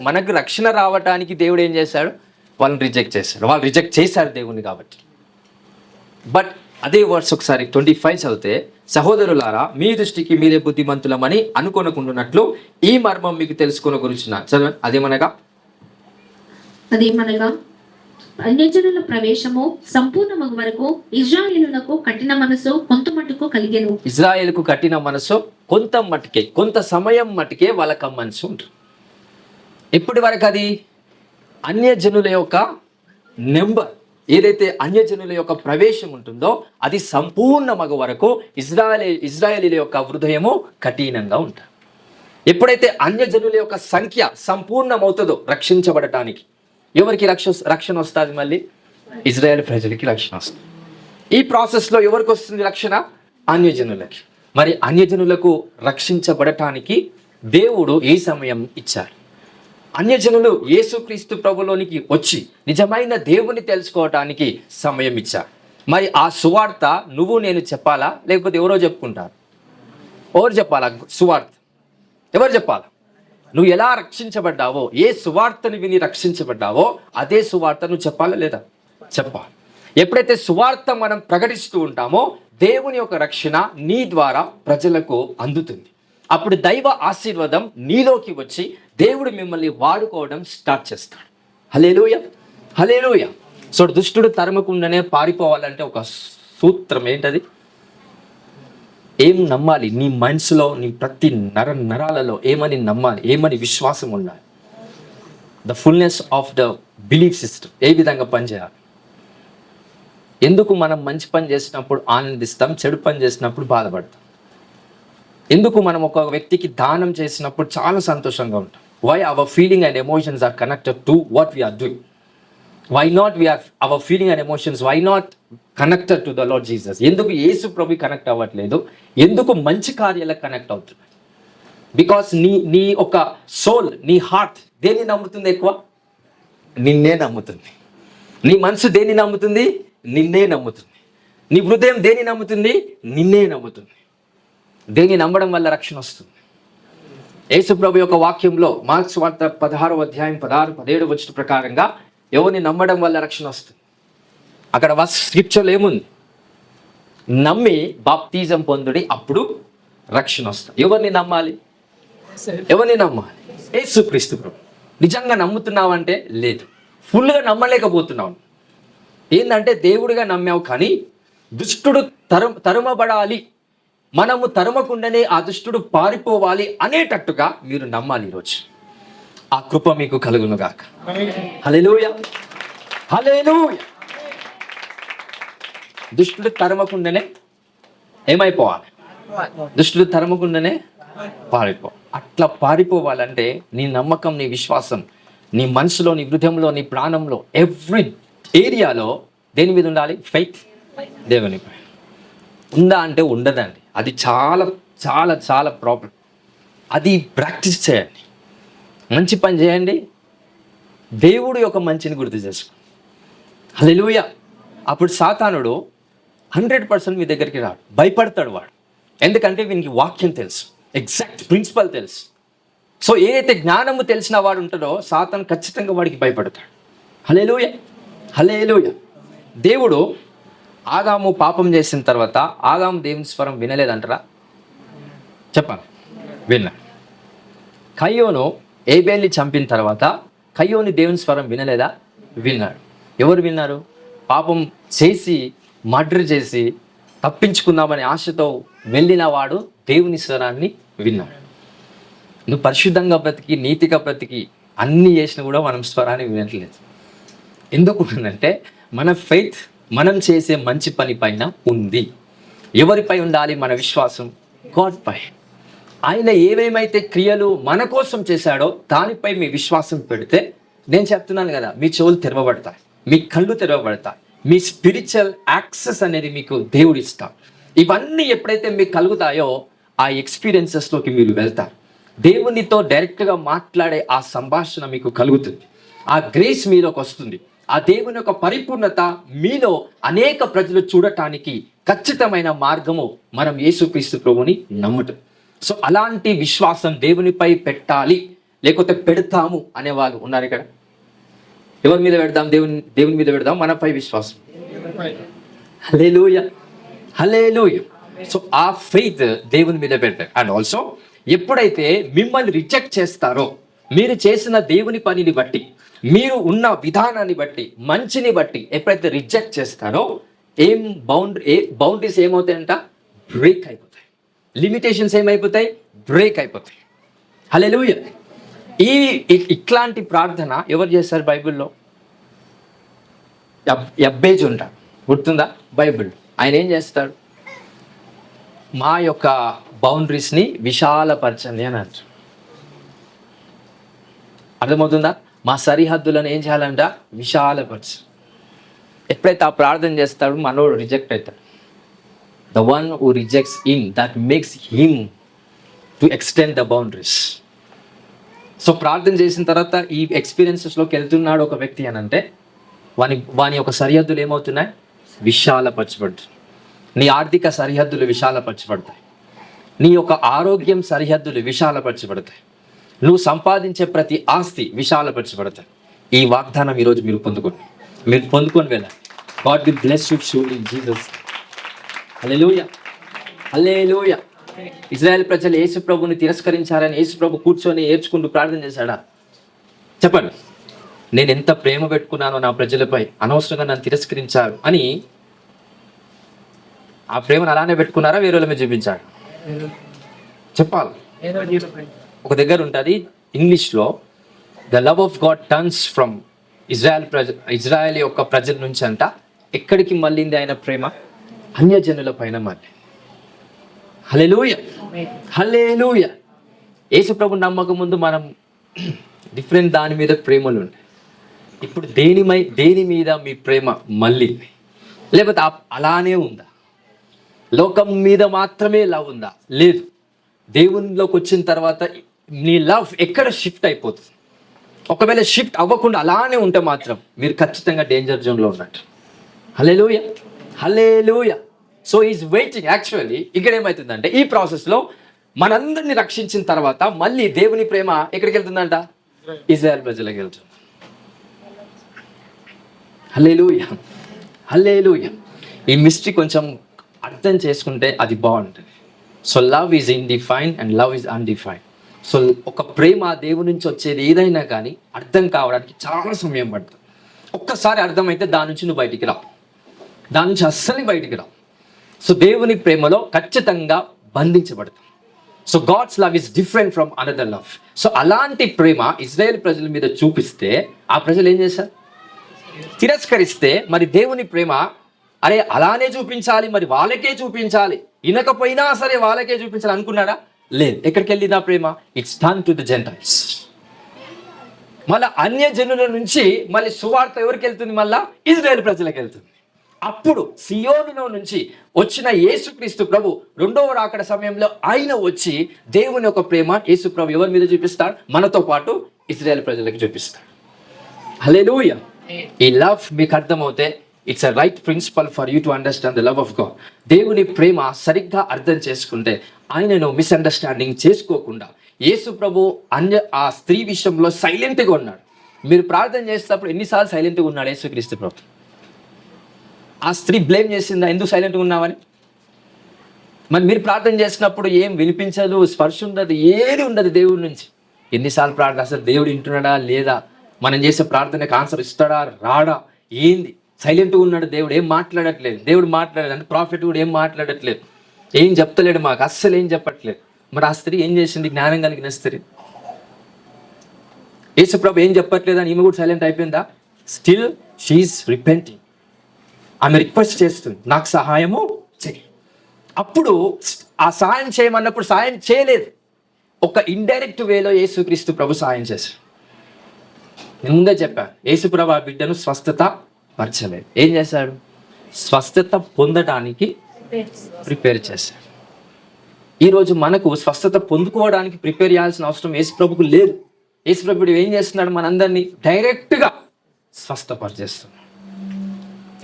Speaker 1: మనకు రక్షణ రావటానికి దేవుడు ఏం చేశాడు? వాళ్ళని రిజెక్ట్ చేశాడు. వాళ్ళు రిజెక్ట్ చేశారు దేవుని కాబట్టి. బట్ అదే వర్డ్స్ ఒకసారి 25 చదివితే, సహోదరులారా, మీ దృష్టికి మీరే బుద్ధిమంతులమని అనుకొనకుండానట్లు ఈ మర్మం మీకు తెలుసుకున్న గురించి చదవండి.
Speaker 2: అదేమనగా అన్యజనుల ప్రవేశము సంపూర్ణమగు వరకు ఇజ్రాయేలునకు కఠిన మనసు కొంత మట్టుకు కలిగెను.
Speaker 1: ఇజ్రాయేలుకు కఠిన మనసు కొంత మట్టుకే, కొంత సమయం మట్టుకే వాళ్ళకి మనసు ఉంటుంది. ఎప్పటి వరకు అది? అన్యజనుల యొక్క నెంబర్ ఏదైతే అన్యజనుల యొక్క ప్రవేశం ఉంటుందో అది సంపూర్ణమగు వరకు ఇజ్రాయేలీల యొక్క హృదయము కఠినంగా ఉంటుంది. ఎప్పుడైతే అన్యజనుల యొక్క సంఖ్య సంపూర్ణమవుతుందో రక్షించబడటానికి, ఎవరికి రక్షణ వస్తుంది? మళ్ళీ ఇజ్రాయేల్ ప్రజలకి రక్షణ వస్తుంది. ఈ ప్రాసెస్లో ఎవరికి వస్తుంది రక్షణ? అన్యజనులకి. మరి అన్యజనులకు రక్షించబడటానికి దేవుడు ఏ సమయం ఇచ్చారు? అన్యజనులు యేసుక్రీస్తు ప్రభులోనికి వచ్చి నిజమైన దేవుని తెలుసుకోవటానికి సమయం ఇచ్చారు. మరి ఆ సువార్త నువ్వు నేను చెప్పాలా, లేకపోతే ఎవరో చెప్పుకుంటారు? ఎవరు చెప్పాలా సువార్త? ఎవరు చెప్పాలా? నువ్వు ఎలా రక్షించబడ్డావో, ఏ సువార్తను విని రక్షించబడ్డావో అదే సువార్త నువ్వు చెప్పాలా లేదా? చెప్పాలి. ఎప్పుడైతే సువార్త మనం ప్రకటిస్తూ ఉంటామో దేవుని యొక్క రక్షణ నీ ద్వారా ప్రజలకు అందుతుంది. అప్పుడు దైవ ఆశీర్వాదం నీలోకి వచ్చి దేవుడు మిమ్మల్ని వాడుకోవడం స్టార్ట్ చేస్తాడు. హల్లెలూయా, హల్లెలూయా. సో దుష్టుడు తరమకుండానే పారిపోవాలంటే ఒక సూత్రం ఏంటది? ఏం నమ్మాలి? నీ మనసులో, నీ ప్రతి నరాలలో ఏమని నమ్మాలి, ఏమని విశ్వాసం ఉండాలి? The fullness of the belief system ఏ విధంగా పనిచేయాలి? ఎందుకు మనం మంచి పని చేసినప్పుడు ఆనందిస్తాం, చెడు పని చేసినప్పుడు బాధపడతాం? ఎందుకు మనం ఒక వ్యక్తికి దానం చేసినప్పుడు చాలా సంతోషంగా ఉంటాం? Why our feeling and emotions are connected to what we are doing. Why not our feeling and emotions why not connected to the Lord Jesus? ఎందుకు యేసు ప్రభు కనెక్ట్ అవ్వట్లేదు? ఎందుకు మంచి కార్యాలకు కనెక్ట్ అవుతుంది? బికాస్ నీ ఒక సోల్, నీ హార్ట్ దేన్ని నమ్ముతుంది ఎక్కువ? నిన్నే నమ్ముతుంది. నీ మనసు దేన్ని నమ్ముతుంది? నిన్నే నమ్ముతుంది. నీ హృదయం దేన్ని నమ్ముతుంది? నిన్నే నమ్ముతుంది. దేన్ని నమ్మడం వల్ల రక్షణ వస్తుంది. యేసు ప్రభు యొక్క వాక్యంలో మార్క్స్ వార్త 16వ అధ్యాయం 16-17 ప్రకారంగా ఎవరిని నమ్మడం వల్ల రక్షణ వస్తుంది? అక్కడ స్క్రిప్చర్లో ఏముంది? నమ్మి బాప్తిజం పొందుడి, అప్పుడు రక్షణ వస్తుంది. ఎవరిని నమ్మాలి? ఎవరిని నమ్మాలి? యేసుక్రీస్తు ప్రభు. నిజంగా నమ్ముతున్నావంటే లేదు, ఫుల్గా నమ్మలేకపోతున్నావు. ఏంటంటే దేవుడిగా నమ్మావు కానీ దుష్టుడు తరుమబడాలి, మనము తరుమకుండానే ఆ దుష్టుడు పారిపోవాలి అనేటట్టుగా మీరు నమ్మాలి. ఈరోజు ఆ కృప మీకు కలుగును గాక. హల్లెలూయా, హల్లెలూయా. దుష్టుడు తరమకుండానే ఏమైపోవాలి? దుష్టుడు తరమకుండానే పారిపో. అట్లా పారిపోవాలంటే నీ నమ్మకం, నీ విశ్వాసం, నీ మనసులో, నీ హృదయంలో, నీ ప్రాణంలో, ఎవ్రీ ఏరియాలో దేని మీద ఉండాలి? ఫెయిత్, దేవుని పైన. ఉందా అంటే ఉండదండి. అది చాలా చాలా చాలా ప్రాబ్లం. అది ప్రాక్టీస్ చేయండి. మంచి పని చేయండి, దేవుడు యొక్క మంచిని గుర్తు చేసుకో. హల్లెలూయా. అప్పుడు సాతానుడు 100% మీ దగ్గరికి రాడు, భయపడతాడు వాడు. ఎందుకంటే వీనికి వాక్యం తెలుసు, ఎగ్జాక్ట్ ప్రిన్సిపల్ తెలుసు. సో ఏదైతే జ్ఞానము తెలిసిన వాడు ఉంటాడో సాతాను ఖచ్చితంగా వాడికి భయపడతాడు. హల్లెలూయా, హల్లెలూయా. దేవుడు ఆదాము పాపం చేసిన తర్వాత ఆదాము దేవుని స్వరం వినలేదంటారా? చెప్పాలి, విన్నాడు. కయ్యోను ఏబేల్ని చంపిన తర్వాత కయ్యోని దేవుని స్వరం వినలేదా? విన్నాడు. ఎవరు విన్నారు? పాపం చేసి మర్డర్ చేసి తప్పించుకుందామనే ఆశతో వెళ్ళిన వాడు దేవుని స్వరాన్ని విన్నాడు. నువ్వు పరిశుద్ధంగా బ్రతికి నీతిగా బ్రతికి అన్నీ చేసినా కూడా మనం స్వరాన్ని వినట్లేదు. ఎందుకు అంటే మన ఫెయిత్ మనం చేసే మంచి పని పైన ఉంది. ఎవరిపై ఉండాలి మన విశ్వాసం? గాడ్ పై. ఆయన ఏమేమైతే క్రియలు మన కోసం చేశాడో దానిపై మీ విశ్వాసం పెడితే, నేను చెప్తున్నాను కదా, మీ చెవులు తెరవబడతాయి, మీ కళ్ళు తెరవబడతాయి, మీ స్పిరిచువల్ యాక్సెస్ అనేది మీకు దేవుడు ఇస్తాడు. ఇవన్నీ ఎప్పుడైతే మీకు కలుగుతాయో ఆ ఎక్స్పీరియన్సెస్లోకి మీరు వెళ్తారు. దేవునితో డైరెక్ట్గా మాట్లాడే ఆ సంభాషణ మీకు కలుగుతుంది. ఆ గ్రేస్ మీలోకి వస్తుంది. ఆ దేవుని యొక్క పరిపూర్ణత మీలో అనేక ప్రజలు చూడటానికి ఖచ్చితమైన మార్గము మనం యేసుక్రీస్తు ప్రభుని నమ్మటం. సో అలాంటి విశ్వాసం దేవునిపై పెట్టాలి, లేకపోతే పెడతాము అనేవాళ్ళు ఉన్నారు ఇక్కడ. ఎవరి మీద పెడదాం? దేవుని మీద పెడదాం. మనపై విశ్వాసం. హల్లెలూయా, హల్లెలూయా. సో ఆ ఫెయిత్ దేవుని మీద పెడతారు. అండ్ ఆల్సో ఎప్పుడైతే మిమ్మల్ని రిజెక్ట్ చేస్తారో, మీరు చేసిన దేవుని పనిని బట్టి, మీరు ఉన్న విధానాన్ని బట్టి, మంచిని బట్టి ఎప్పుడైతే రిజెక్ట్ చేస్తారో బౌండరీస్ ఏమవుతాయంట? బ్రేక్ అయిపోతాయి. లిమిటేషన్స్ ఏమైపోతాయి? బ్రేక్ అయిపోతాయి. హల్లెలూయా. ఇట్లాంటి ప్రార్థన ఎవరు చేస్తారు బైబిల్లో? యబ్బేజు ఉంటాడు, గుర్తుందా? బైబిల్ ఆయన ఏం చేస్తాడు? మా యొక్క బౌండరీస్ని విశాలపరచండి అని అంటారు. అర్థమవుతుందా? మా సరిహద్దులను ఏం చేయాలంట? విశాలపరచు. ఎప్పుడైతే ఆ ప్రార్థన చేస్తాడు మనోడు రిజెక్ట్ అవుతాడు. The one who rejects him, that makes him to extend the boundaries. So ప్రార్థన చేసిన తర్వాత ఈ ఎక్స్పీరియన్సెస్లోకి వెళ్తున్నాడు ఒక వ్యక్తి అని అంటే వాని యొక్క సరిహద్దులు ఏమవుతున్నాయి? విశాలపరచబడుతుంది. నీ ఆర్థిక సరిహద్దులు విశాలపరచబడతాయి. నీ యొక్క ఆరోగ్యం సరిహద్దులు విశాలపరచబడతాయి. నువ్వు సంపాదించే ప్రతి ఆస్తి విశాలపరచబడతాయి. ఈ వాగ్దానం ఈరోజు మీరు పొందుకొని వెళ్ళాలి. God will bless you surely in Jesus. Hallelujah, hallelujah. Israel ప్రజలు యేసు ప్రభుని తిరస్కరించారని యేసు ప్రభు కూర్చొని ఏడ్చుకుంటూ ప్రార్థన చేశాడా? చెప్పండి. నేను ఎంత ప్రేమ పెట్టుకున్నానో నా ప్రజలపై, అనవసరంగా నన్ను తిరస్కరించారు అని. ఆ ప్రేమను అలానే పెట్టుకున్నారా? వేరే వాళ్ళ మీద చూపించాడు? చెప్పాలి. ఒక దగ్గర ఉంటుంది ఇంగ్లీష్లో, the love of God turns from Israel యొక్క ప్రజల నుంచి అంట ఎక్కడికి మళ్ళింది ఆయన ప్రేమ? అన్యజనుల పైన మళ్ళీ. హల్లెలూయా, హల్లెలూయా. యేసు ప్రభు నమ్మక ముందు మనం డిఫరెంట్ దాని మీద ప్రేమలు ఉంటాయి. ఇప్పుడు దేని మీద మీ ప్రేమ మళ్ళీ? లేకపోతే అలానే ఉందా? లోకం మీద మాత్రమే లవ్ ఉందా? లేదు. దేవునిలోకి వచ్చిన తర్వాత నీ లవ్ ఎక్కడ షిఫ్ట్ అయిపోతుంది? ఒకవేళ షిఫ్ట్ అవ్వకుండా అలానే ఉంటే మాత్రం మీరు ఖచ్చితంగా డేంజర్ జోన్లో ఉన్నట్టు. హల్లెలూయా, హల్లెలూయా. So is waiting. యాక్చువల్లీ ఇక్కడ ఏమవుతుందంటే ఈ ప్రాసెస్లో మనందరినీ రక్షించిన తర్వాత మళ్ళీ దేవుని ప్రేమ ఎక్కడికి వెళ్తుందంట? ఇజ్రాయెల్ ప్రజలకు వెళ్తుంది. హల్లెలూయా, హల్లెలూయా. ఈ మిస్టరీ కొంచెం అర్థం చేసుకుంటే అది బాగుంటుంది. So love is indefined and love is undefined. So ఒక ప్రేమ దేవుని నుంచి వచ్చేది ఏదైనా కానీ అర్థం కావడానికి చాలా సమయం పడుతుంది. ఒక్కసారి అర్థమైతే దాని నుంచి నువ్వు బయటికి రావు, దాని నుంచి అస్సలు బయటికి రావు. సో దేవుని ప్రేమలో ఖచ్చితంగా బంధించబడతాం. So God's love is different from another love. So అలాంటి ప్రేమ ఇజ్రాయెల్ ప్రజల మీద చూపిస్తే ఆ ప్రజలు ఏం చేశారు? తిరస్కరిస్తే మరి దేవుని ప్రేమ అరే అలానే చూపించాలి, మరి వాళ్ళకే చూపించాలి, వినకపోయినా సరే వాళ్ళకే చూపించాలి అనుకున్నాడా? లేదు. ఎక్కడికి వెళ్ళింది ఆ ప్రేమ? It's turn to the gentiles. మళ్ళీ అన్యజనుల నుంచి మళ్ళీ సువార్త ఎవరికి వెళ్తుంది? మళ్ళా ఇజ్రాయెల్ ప్రజలకు వెళ్తుంది. అప్పుడు సియోనులో నుంచి వచ్చిన యేసుక్రీస్తు ప్రభు రెండవ రాకడ సమయంలో ఆయన వచ్చి దేవుని యొక్క ప్రేమ యేసు ప్రభు ఎవరి మీద చూపిస్తాడు? మనతో పాటు ఇజ్రాయెల్ ప్రజలకు చూపిస్తాడు. హల్లెలూయా. ఈ లవ్ మీకు అర్థమవుతే it's a right principle for you to understand the love of God. దేవుని ప్రేమ సరిగ్గా అర్థం చేసుకుంటే, ఆయనను మిస్అండర్స్టాండింగ్ చేసుకోకుండా, యేసు ప్రభు ఆ స్త్రీ విషయంలో సైలెంట్గా ఉన్నాడు. మీరు ప్రార్థన చేసేటప్పుడు ఎన్నిసార్లు సైలెంట్గా ఉన్నాడు యేసుక్రీస్తు ప్రభు? ఆ స్త్రీ బ్లేమ్ చేసిందా ఎందుకు సైలెంట్గా ఉన్నావని? మరి మీరు ప్రార్థన చేసినప్పుడు ఏం వినిపించదు, స్పర్శ ఉండదు, ఏది ఉండదు దేవుడి నుంచి. ఎన్నిసార్లు ప్రార్థన, అసలు దేవుడు వింటున్నాడా లేదా, మనం చేసే ప్రార్థనకు ఆన్సర్ ఇస్తాడా రాడా, ఏంది? సైలెంట్గా ఉన్నాడు దేవుడు, ఏం మాట్లాడట్లేదు. దేవుడు మాట్లాడలేదు అంటే ప్రాఫిట్ కూడా ఏం మాట్లాడట్లేదు, ఏం చెప్తలేడు మాకు, అస్సలు ఏం చెప్పట్లేదు. మరి ఆ స్త్రీ ఏం చేసింది? జ్ఞానం కలిగిన స్త్రీ. యేసుప్రభు ఏం చెప్పట్లేదు అని ఈమె కూడా సైలెంట్ అయిపోయిందా? Still she is repenting. ఆమె రిక్వెస్ట్ చేస్తుంది, నాకు సహాయము చేయి. అప్పుడు ఆ సహాయం చేయమన్నప్పుడు సహాయం చేయలేదు, ఒక ఇండైరెక్ట్ వేలో యేసుక్రీస్తు ప్రభు సహాయం చేశాడు. నేను ముందే చెప్పాను, యేసుప్రభు ఆ బిడ్డను స్వస్థత పరచలేదు. ఏం చేశాడు? స్వస్థత పొందడానికి ప్రిపేర్ చేశాడు. ఈరోజు మనకు స్వస్థత పొందుకోవడానికి ప్రిపేర్ చేయాల్సిన అవసరం యేసుప్రభుకు లేదు. యేసుప్రభుడు ఏం చేస్తున్నాడు? మనందరినీ డైరెక్ట్గా స్వస్థపరిచేస్తున్నాడు.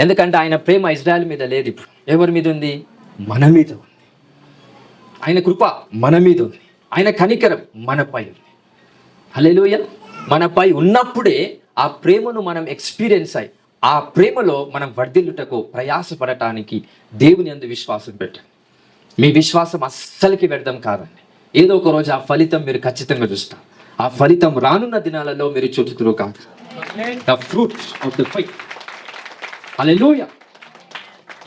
Speaker 1: ఎందుకంటే ఆయన ప్రేమ ఇజ్రాయెల్ మీద లేదు, ఇప్పుడు ఎవరి మీద ఉంది? మన మీద ఉంది. ఆయన కృప మన మీద ఉంది, ఆయన కనికరం మనపై ఉంది. హల్లెలూయా. మనపై ఉన్నప్పుడే ఆ ప్రేమను మనం ఎక్స్పీరియన్స్ అయ్యి, ఆ ప్రేమలో మనం వర్ధిల్లుటకు ప్రయాసపడటానికి దేవుని యందు విశ్వాసం పెట్టండి. మీ విశ్వాసం అస్సలకి వ్యర్థం కాదండి. ఏదో ఒక రోజు ఆ ఫలితం మీరు ఖచ్చితంగా చూస్తారు. ఆ ఫలితం రానున్న దినాలలో మీరు చూచుతురు కాదు. The fruit of the faith. హల్లెలూయా.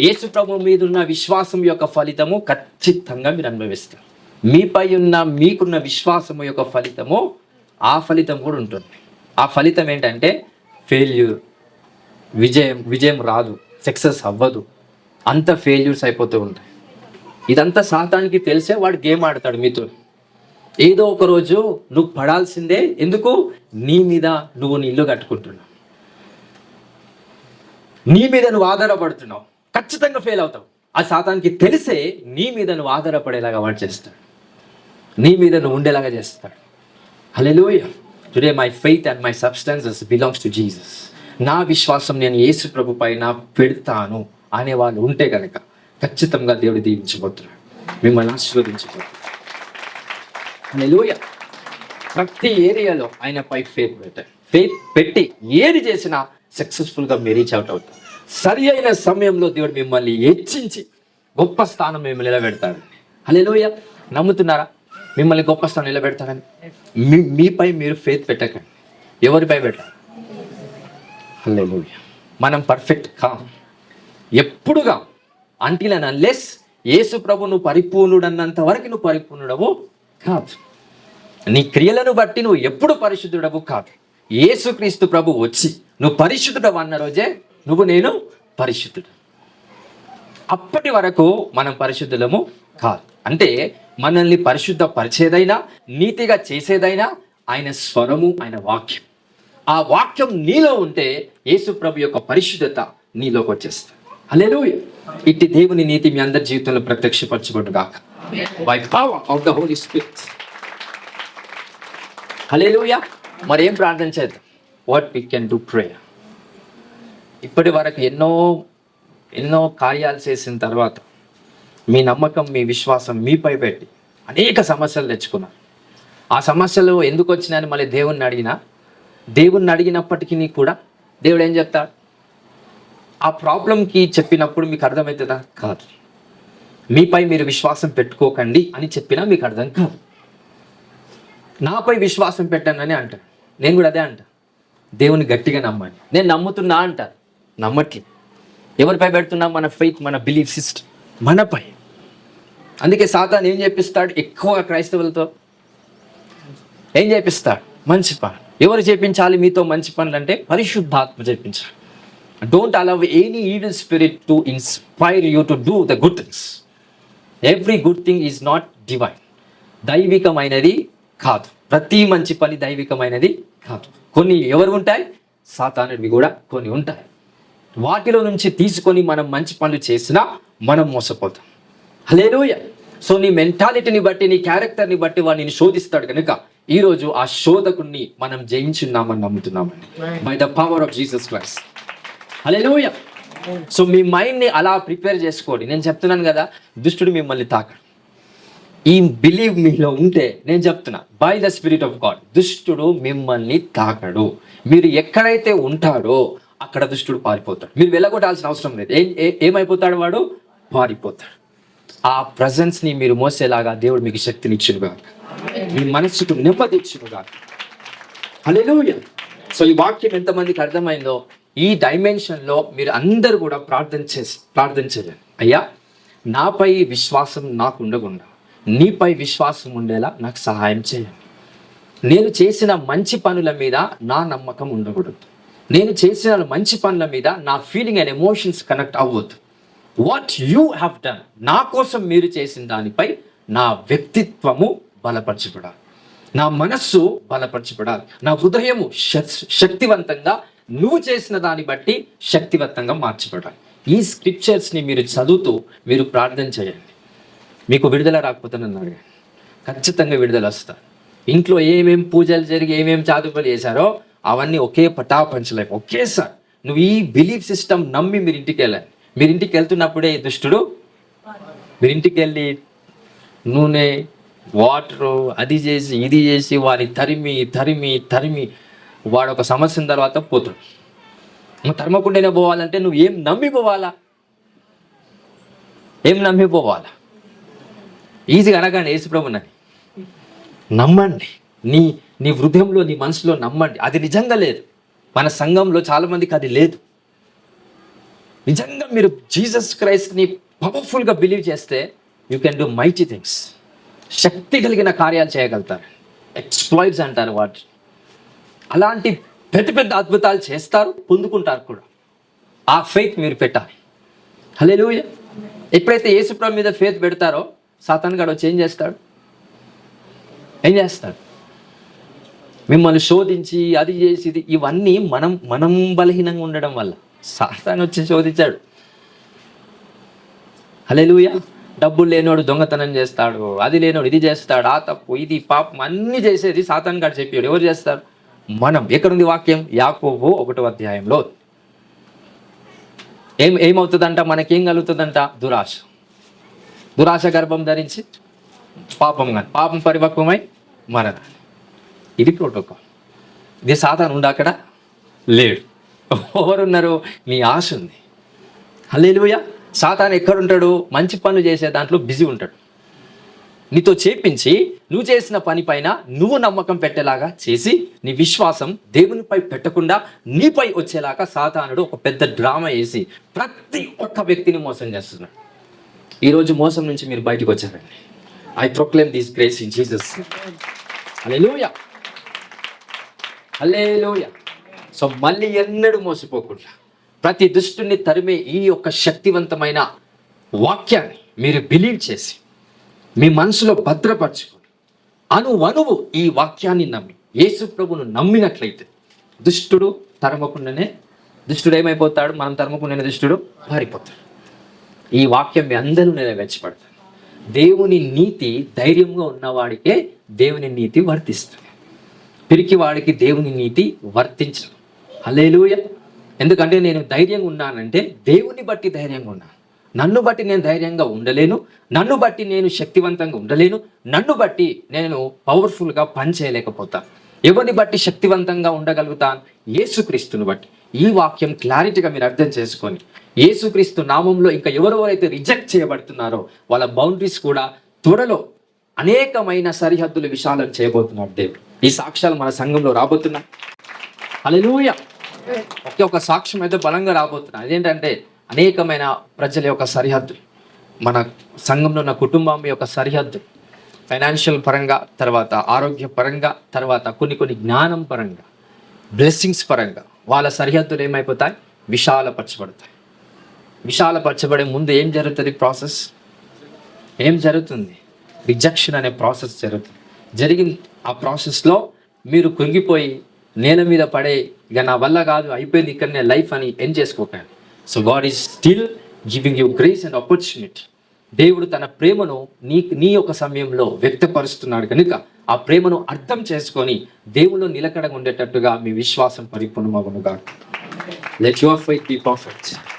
Speaker 1: యేసు ప్రభు మీద ఉన్న విశ్వాసం యొక్క ఫలితము ఖచ్చితంగా మీరు అనుభవిస్తారు. మీపై ఉన్న మీకున్న విశ్వాసము యొక్క ఫలితము, ఆ ఫలితం కూడా ఉంటుంది. ఆ ఫలితం ఏంటంటే ఫెయిల్యూర్, విజయం రాదు, సక్సెస్ అవ్వదు, అంత ఫెయిల్యూర్స్ అయిపోతూ ఉంటాయి. ఇదంతా సాతానికి తెలిసే వాడు గేమ్ ఆడతాడు మీతో. ఏదో ఒక రోజు నువ్వు పడాల్సిందే. ఎందుకు? నీ మీద నువ్వు నీ ఇల్లు కట్టుకుంటున్నావు, నీ మీద నువ్వు ఆధారపడుతున్నావు, ఖచ్చితంగా ఫెయిల్ అవుతావు. ఆ సాతానికి తెలిసే నీ మీద నువ్వు ఆధారపడేలాగా వాడు చేస్తాడు, నీ మీద నువ్వు ఉండేలాగా చేస్తాడు. హల్లెలూయా. Today my faith and my substances belongs to Jesus. నా విశ్వాసం నేను యేసు ప్రభు పైన పెడతాను అనే వాళ్ళు ఉంటే కనుక ఖచ్చితంగా దేవుడు దీవించబోతున్నాడు, మిమ్మల్ని ఆశీర్వదించబోతున్నాడు. హల్లెలూయా. ప్రతి ఏరియాలో ఆయనపై ఫెయిత్ పెట్టండి. ఫెయిత్ పెట్టి ఏది చేసినా సక్సెస్ఫుల్గా మీరు రీచ్ అవుట్ అవుతారు. సరి అయిన సమయంలో దేవుడు మిమ్మల్ని హెచ్చించి గొప్ప స్థానం మిమ్మల్ని నిలబెడతాడు. హల్లెలూయా. నమ్ముతున్నారా మిమ్మల్ని గొప్ప స్థానం నిలబెడతాడని? మీపై మీరు ఫెయిత్ పెట్టకండి. ఎవరిపై పెట్టాలి? హల్లెలూయా. మనం పర్ఫెక్ట్ కాం, ఎప్పుడుగా, అంటిల్ అండ్ అన్లెస్ యేసు ప్రభు నువ్వు పరిపూర్ణుడన్నంత వరకు నువ్వు పరిపూర్ణుడవు కాదు. నీ క్రియలను బట్టి నువ్వు ఎప్పుడు పరిశుద్ధుడవు కాదు. యేసుక్రీస్తు ప్రభు వచ్చి నువ్వు పరిశుద్ధుడవు అన్న రోజే నేను పరిశుద్ధుడు. అప్పటి వరకు మనం పరిశుద్ధులము కాదు. అంటే మనల్ని పరిశుద్ధ పరిచేదైనా, నీతిగా చేసేదైనా ఆయన స్వరము, ఆయన వాక్యం. ఆ వాక్యం నీలో ఉంటే యేసు ప్రభు యొక్క పరిశుద్ధత నీలోకి వచ్చేస్తుంది. హల్లెలూయా. ఇట్టి దేవుని నీతి మీ అందరి జీవితంలో ప్రత్యక్షపరచబడుగాక by power of the holy spirit. హల్లెలూయా. మరి ఏం ప్రార్థన చేద్దాం? What we can do prayer. ఇప్పటి వరకు ఎన్నో కార్యాలు చేసిన తర్వాత మీ నమ్మకం, మీ విశ్వాసం మీపై పెట్టి అనేక సమస్యలు తెచ్చుకున్నారు. ఆ సమస్యలు ఎందుకు వచ్చినాయని మళ్ళీ దేవుణ్ణి అడిగినప్పటికీ కూడా దేవుడు ఏం చెప్తాడు? ఆ ప్రాబ్లంకి చెప్పినప్పుడు మీకు అర్థమవుతుందా? కాదు. మీపై మీరు విశ్వాసం పెట్టుకోకండి అని చెప్పినా మీకు అర్థం కాదు. నాపై విశ్వాసం పెట్టండి అని అంటాడు. నేను కూడా అదే అంటా, దేవుని గట్టిగా నమ్మండి. నేను నమ్ముతున్నా అంటారు, నమ్మట్లేదు. ఎవరిపై పెడుతున్నాం? మన ఫెయిత్, మన బిలీఫ్ సిస్టమ్ మనపై. అందుకే సాతాను ఏం చేపిస్తాడు? ఎక్కువగా క్రైస్తవులతో ఏం చేపిస్తాడు? మంచి పని. ఎవరు చేపించాలి మీతో మంచి పనులు అంటే? పరిశుద్ధాత్మ చేపించాలి. Don't allow any evil spirit to inspire you to do the good things. Every good thing is not divine. దైవికమైనది కాదు. ప్రతి మంచి పని దైవికమైనది కాదు. కొన్ని ఎవరు ఉంటాయి? సాతానుడివి కూడా కొన్ని ఉంటాయి. వాటిలో నుంచి తీసుకొని మనం మంచి పనులు చేసినా మనం మోసపోతాం. హల్లెలూయా. సో నీ మెంటాలిటీని బట్టి, నీ క్యారెక్టర్ని బట్టి వాడు నిన్ను శోధిస్తాడు కనుక ఈరోజు ఆ శోధకుణ్ణి మనం జయించున్నామని నమ్ముతున్నామండి, by the power of Jesus Christ. హల్లెలూయా. సో మీ మైండ్ని అలా ప్రిపేర్ చేసుకోండి. నేను చెప్తున్నాను కదా, దుష్టుడు మిమ్మల్ని తాకడు. ఈ బిలీవ్ మీలో ఉంటే నేను చెప్తున్నా, by the spirit of God, దుష్టుడు మిమ్మల్ని తాకడు. మీరు ఎక్కడైతే ఉంటాడో అక్కడ దుష్టుడు పారిపోతాడు. మీరు వెళ్ళగొట్టాల్సిన అవసరం లేదు. ఏమైపోతాడు వాడు? పారిపోతాడు. ఆ ప్రజెన్స్ని మీరు మోసేలాగా దేవుడు మీకు శక్తినిచ్చునుగా, మీ మనస్సుకు నెమ్మదిచ్చునుగా. హల్లెలూయా. సో ఈ వాక్యం ఎంతమందికి అర్థమైందో, ఈ డైమెన్షన్లో మీరు అందరూ కూడా ప్రార్థన చేయండి. అయ్యా, నాపై విశ్వాసం నాకు ఉండకుండా నీపై విశ్వాసం ఉండేలా నాకు సహాయం చేయండి. నేను చేసిన మంచి పనుల మీద నా నమ్మకం ఉండకూడదు. నేను చేసిన మంచి పనుల మీద నా ఫీలింగ్ అండ్ ఎమోషన్స్ కనెక్ట్ అవ్వద్దు. వాట్ యూ హ్యావ్ డన్, నా కోసం మీరు చేసిన దానిపై నా వ్యక్తిత్వము బలపరచబడాలి, నా మనస్సు బలపరచబడాలి, నా హృదయము శక్తివంతంగా నువ్వు చేసిన దాన్ని బట్టి శక్తివంతంగా మార్చబడాలి. ఈ స్క్రిప్చర్స్ని మీరు చదువుతూ మీరు ప్రార్థన చేయండి. మీకు విడుదల రాకపోతే నన్ను అడగండి, ఖచ్చితంగా విడుదల వస్తారు. ఇంట్లో ఏమేమి పూజలు జరిగి ఏమేమి చాదుపలు చేశారో అవన్నీ ఒకే పటాపంచలేము ఒకేసారి. నువ్వు ఈ బిలీఫ్ సిస్టమ్ నమ్మి మీరు ఇంటికి వెళ్ళాలి. మీరు ఇంటికి వెళ్తున్నప్పుడే దుష్టుడు, మీరు ఇంటికి వెళ్ళి నూనె వాటరు అది చేసి ఇది చేసి వారిని తరిమి తరిమి తరిమి వాడు ఒక సంవత్సరం తర్వాత పోతాడు. నువ్వు తరమకుండానే పోవాలంటే నువ్వు ఏం నమ్మి పోవాలా? ఏం నమ్మి పోవాలా? ఈజీగా అనగానే యేసుప్రభునని నమ్మండి. నీ హృదయంలో నీ మనసులో నమ్మండి. అది నిజంగా లేదు. మన సంఘంలో చాలా మందికి అది లేదు. నిజంగా మీరు జీసస్ క్రైస్ట్ని పవర్ఫుల్గా బిలీవ్ చేస్తే you can do mighty things. శక్తి కలిగిన కార్యాలు చేయగలుగుతారు. ఎక్స్ప్లాయిట్స్ అంటారు వాటి. అలాంటి పెద్ద పెద్ద అద్భుతాలు చేస్తారు, పొందుకుంటారు కూడా. ఆ ఫెయిత్ మీరు పెట్టాలి. హల్లెలూయా. ఎప్పుడైతే యేసుప్రభు మీద ఫెయిత్ పెడతారో సాతాను గాడు వచ్చి ఏం చేస్తాడు? మిమ్మల్ని శోధించి అది చేసి ఇవన్నీ మనం బలహీనంగా ఉండడం వల్ల సాతాను వచ్చి శోధించాడు. హల్లెలూయా. డబ్బులు లేనోడు దొంగతనం చేస్తాడు, అది లేనోడు ఇది చేస్తాడు, ఆ తప్పు ఇది పాపం అన్నీ చేసేది సాతాను గాడు చెప్పాడు. ఎవరు చేస్తారు? మనం. ఎక్కడుంది వాక్యం? యాకోబు 1వ అధ్యాయంలో. ఏమవుతుందంట? మనకేం కలుగుతుందంట? దురాశ గర్భం ధరించి పాపం పరిపక్వమై మరణ. ఇది ప్రోటోకాల్. ఇది సాతాను ఉండ అక్కడ లేడు. ఎవరున్నారు? నీ ఆశ ఉంది. హల్లెలూయా. సాతాను ఎక్కడుంటాడు? మంచి పనులు చేసే దాంట్లో బిజీ ఉంటాడు. నీతో చేపించి నువ్వు చేసిన పని పైన నువ్వు నమ్మకం పెట్టేలాగా చేసి నీ విశ్వాసం దేవునిపై పెట్టకుండా నీపై వచ్చేలాగా సాతానుడు ఒక పెద్ద డ్రామా వేసి ప్రతి ఒక్క వ్యక్తిని మోసం చేస్తున్నాడు. ఈరోజు మోసం నుంచి మీరు బయటకు వచ్చారండి. I proclaim this grace in Jesus. హల్లెలూయా. హల్లెలూయా. సో మళ్ళీ ఎన్నడూ మోసపోకుండా ప్రతి దుష్టుని తరిమే ఈ యొక్క శక్తివంతమైన వాక్యాన్ని మీరు బిలీవ్ చేసి మీ మనసులో భద్రపరచుకొని అణువణువు ఈ వాక్యాన్ని నమ్మి యేసు ప్రభువును నమ్మినట్లయితే దుష్టుడు ఏమైపోతాడు? మనం తరమకుండానే దుష్టుడు పారిపోతాడు. ఈ వాక్యం మీ అందరూ నెరవేర్చబడతాడు. దేవుని నీతి ధైర్యంగా ఉన్నవాడికే దేవుని నీతి వర్తిస్తుంది. పిరికి వాడికి దేవుని నీతి వర్తించదు. హల్లెలూయా. ఎందుకంటే నేను ధైర్యంగా ఉన్నానంటే దేవుని బట్టి ధైర్యంగా ఉన్నాను. నన్ను బట్టి నేను ధైర్యంగా ఉండలేను, నన్ను బట్టి నేను శక్తివంతంగా ఉండలేను, నన్ను బట్టి నేను పవర్ఫుల్గా పని చేయలేకపోతాను. ఎవరిని బట్టి శక్తివంతంగా ఉండగలుగుతాను? యేసుక్రీస్తుని బట్టి. ఈ వాక్యం క్లారిటీగా మీరు అర్థం చేసుకొని యేసుక్రీస్తు నామంలో ఇంకా ఎవరెవరైతే రిజెక్ట్ చేయబడుతున్నారో వాళ్ళ బౌండరీస్ కూడా త్వరలో అనేకమైన సరిహద్దులు విశాలం చేయబోతున్నాడు దేవుడు. ఈ సాక్ష్యాలు మన సంఘంలో రాబోతున్నాయి. హల్లెలూయా. ఒక సాక్ష్యం అయితే బలంగా రాబోతున్నాయి. అదేంటంటే అనేకమైన ప్రజల యొక్క సరిహద్దు, మన సంఘంలో ఉన్న కుటుంబం యొక్క సరిహద్దు, ఫైనాన్షియల్ పరంగా, తర్వాత ఆరోగ్య పరంగా, తర్వాత కొన్ని జ్ఞానం పరంగా, బ్లెస్సింగ్స్ పరంగా వాళ్ళ సరిహద్దులు ఏమైపోతాయి? విశాలపరచబడతాయి. విశాలపరచబడే ముందు ఏం జరుగుతుంది? ప్రాసెస్ ఏం జరుగుతుంది? రిజెక్షన్ అనే ప్రాసెస్ జరుగుతుంది. జరిగిన ఆ ప్రాసెస్లో మీరు కృంగిపోయి నేల మీద పడే ఇక నా వల్ల కాదు అయిపోయింది ఇక్కడనే లైఫ్ అని ఏం చేసుకోకండి. So God is still giving you grace and opportunity. దేవుడు తన ప్రేమను నీ యొక్క సమయంలో వ్యక్తపరుస్తున్నాడు కనుక ఆ ప్రేమను అర్థం చేసుకొని దేవుళ్ళు నిలకడగా ఉండేటట్టుగా మీ విశ్వాసం పరిపూర్ణమగునుగా. Let your faith be perfect.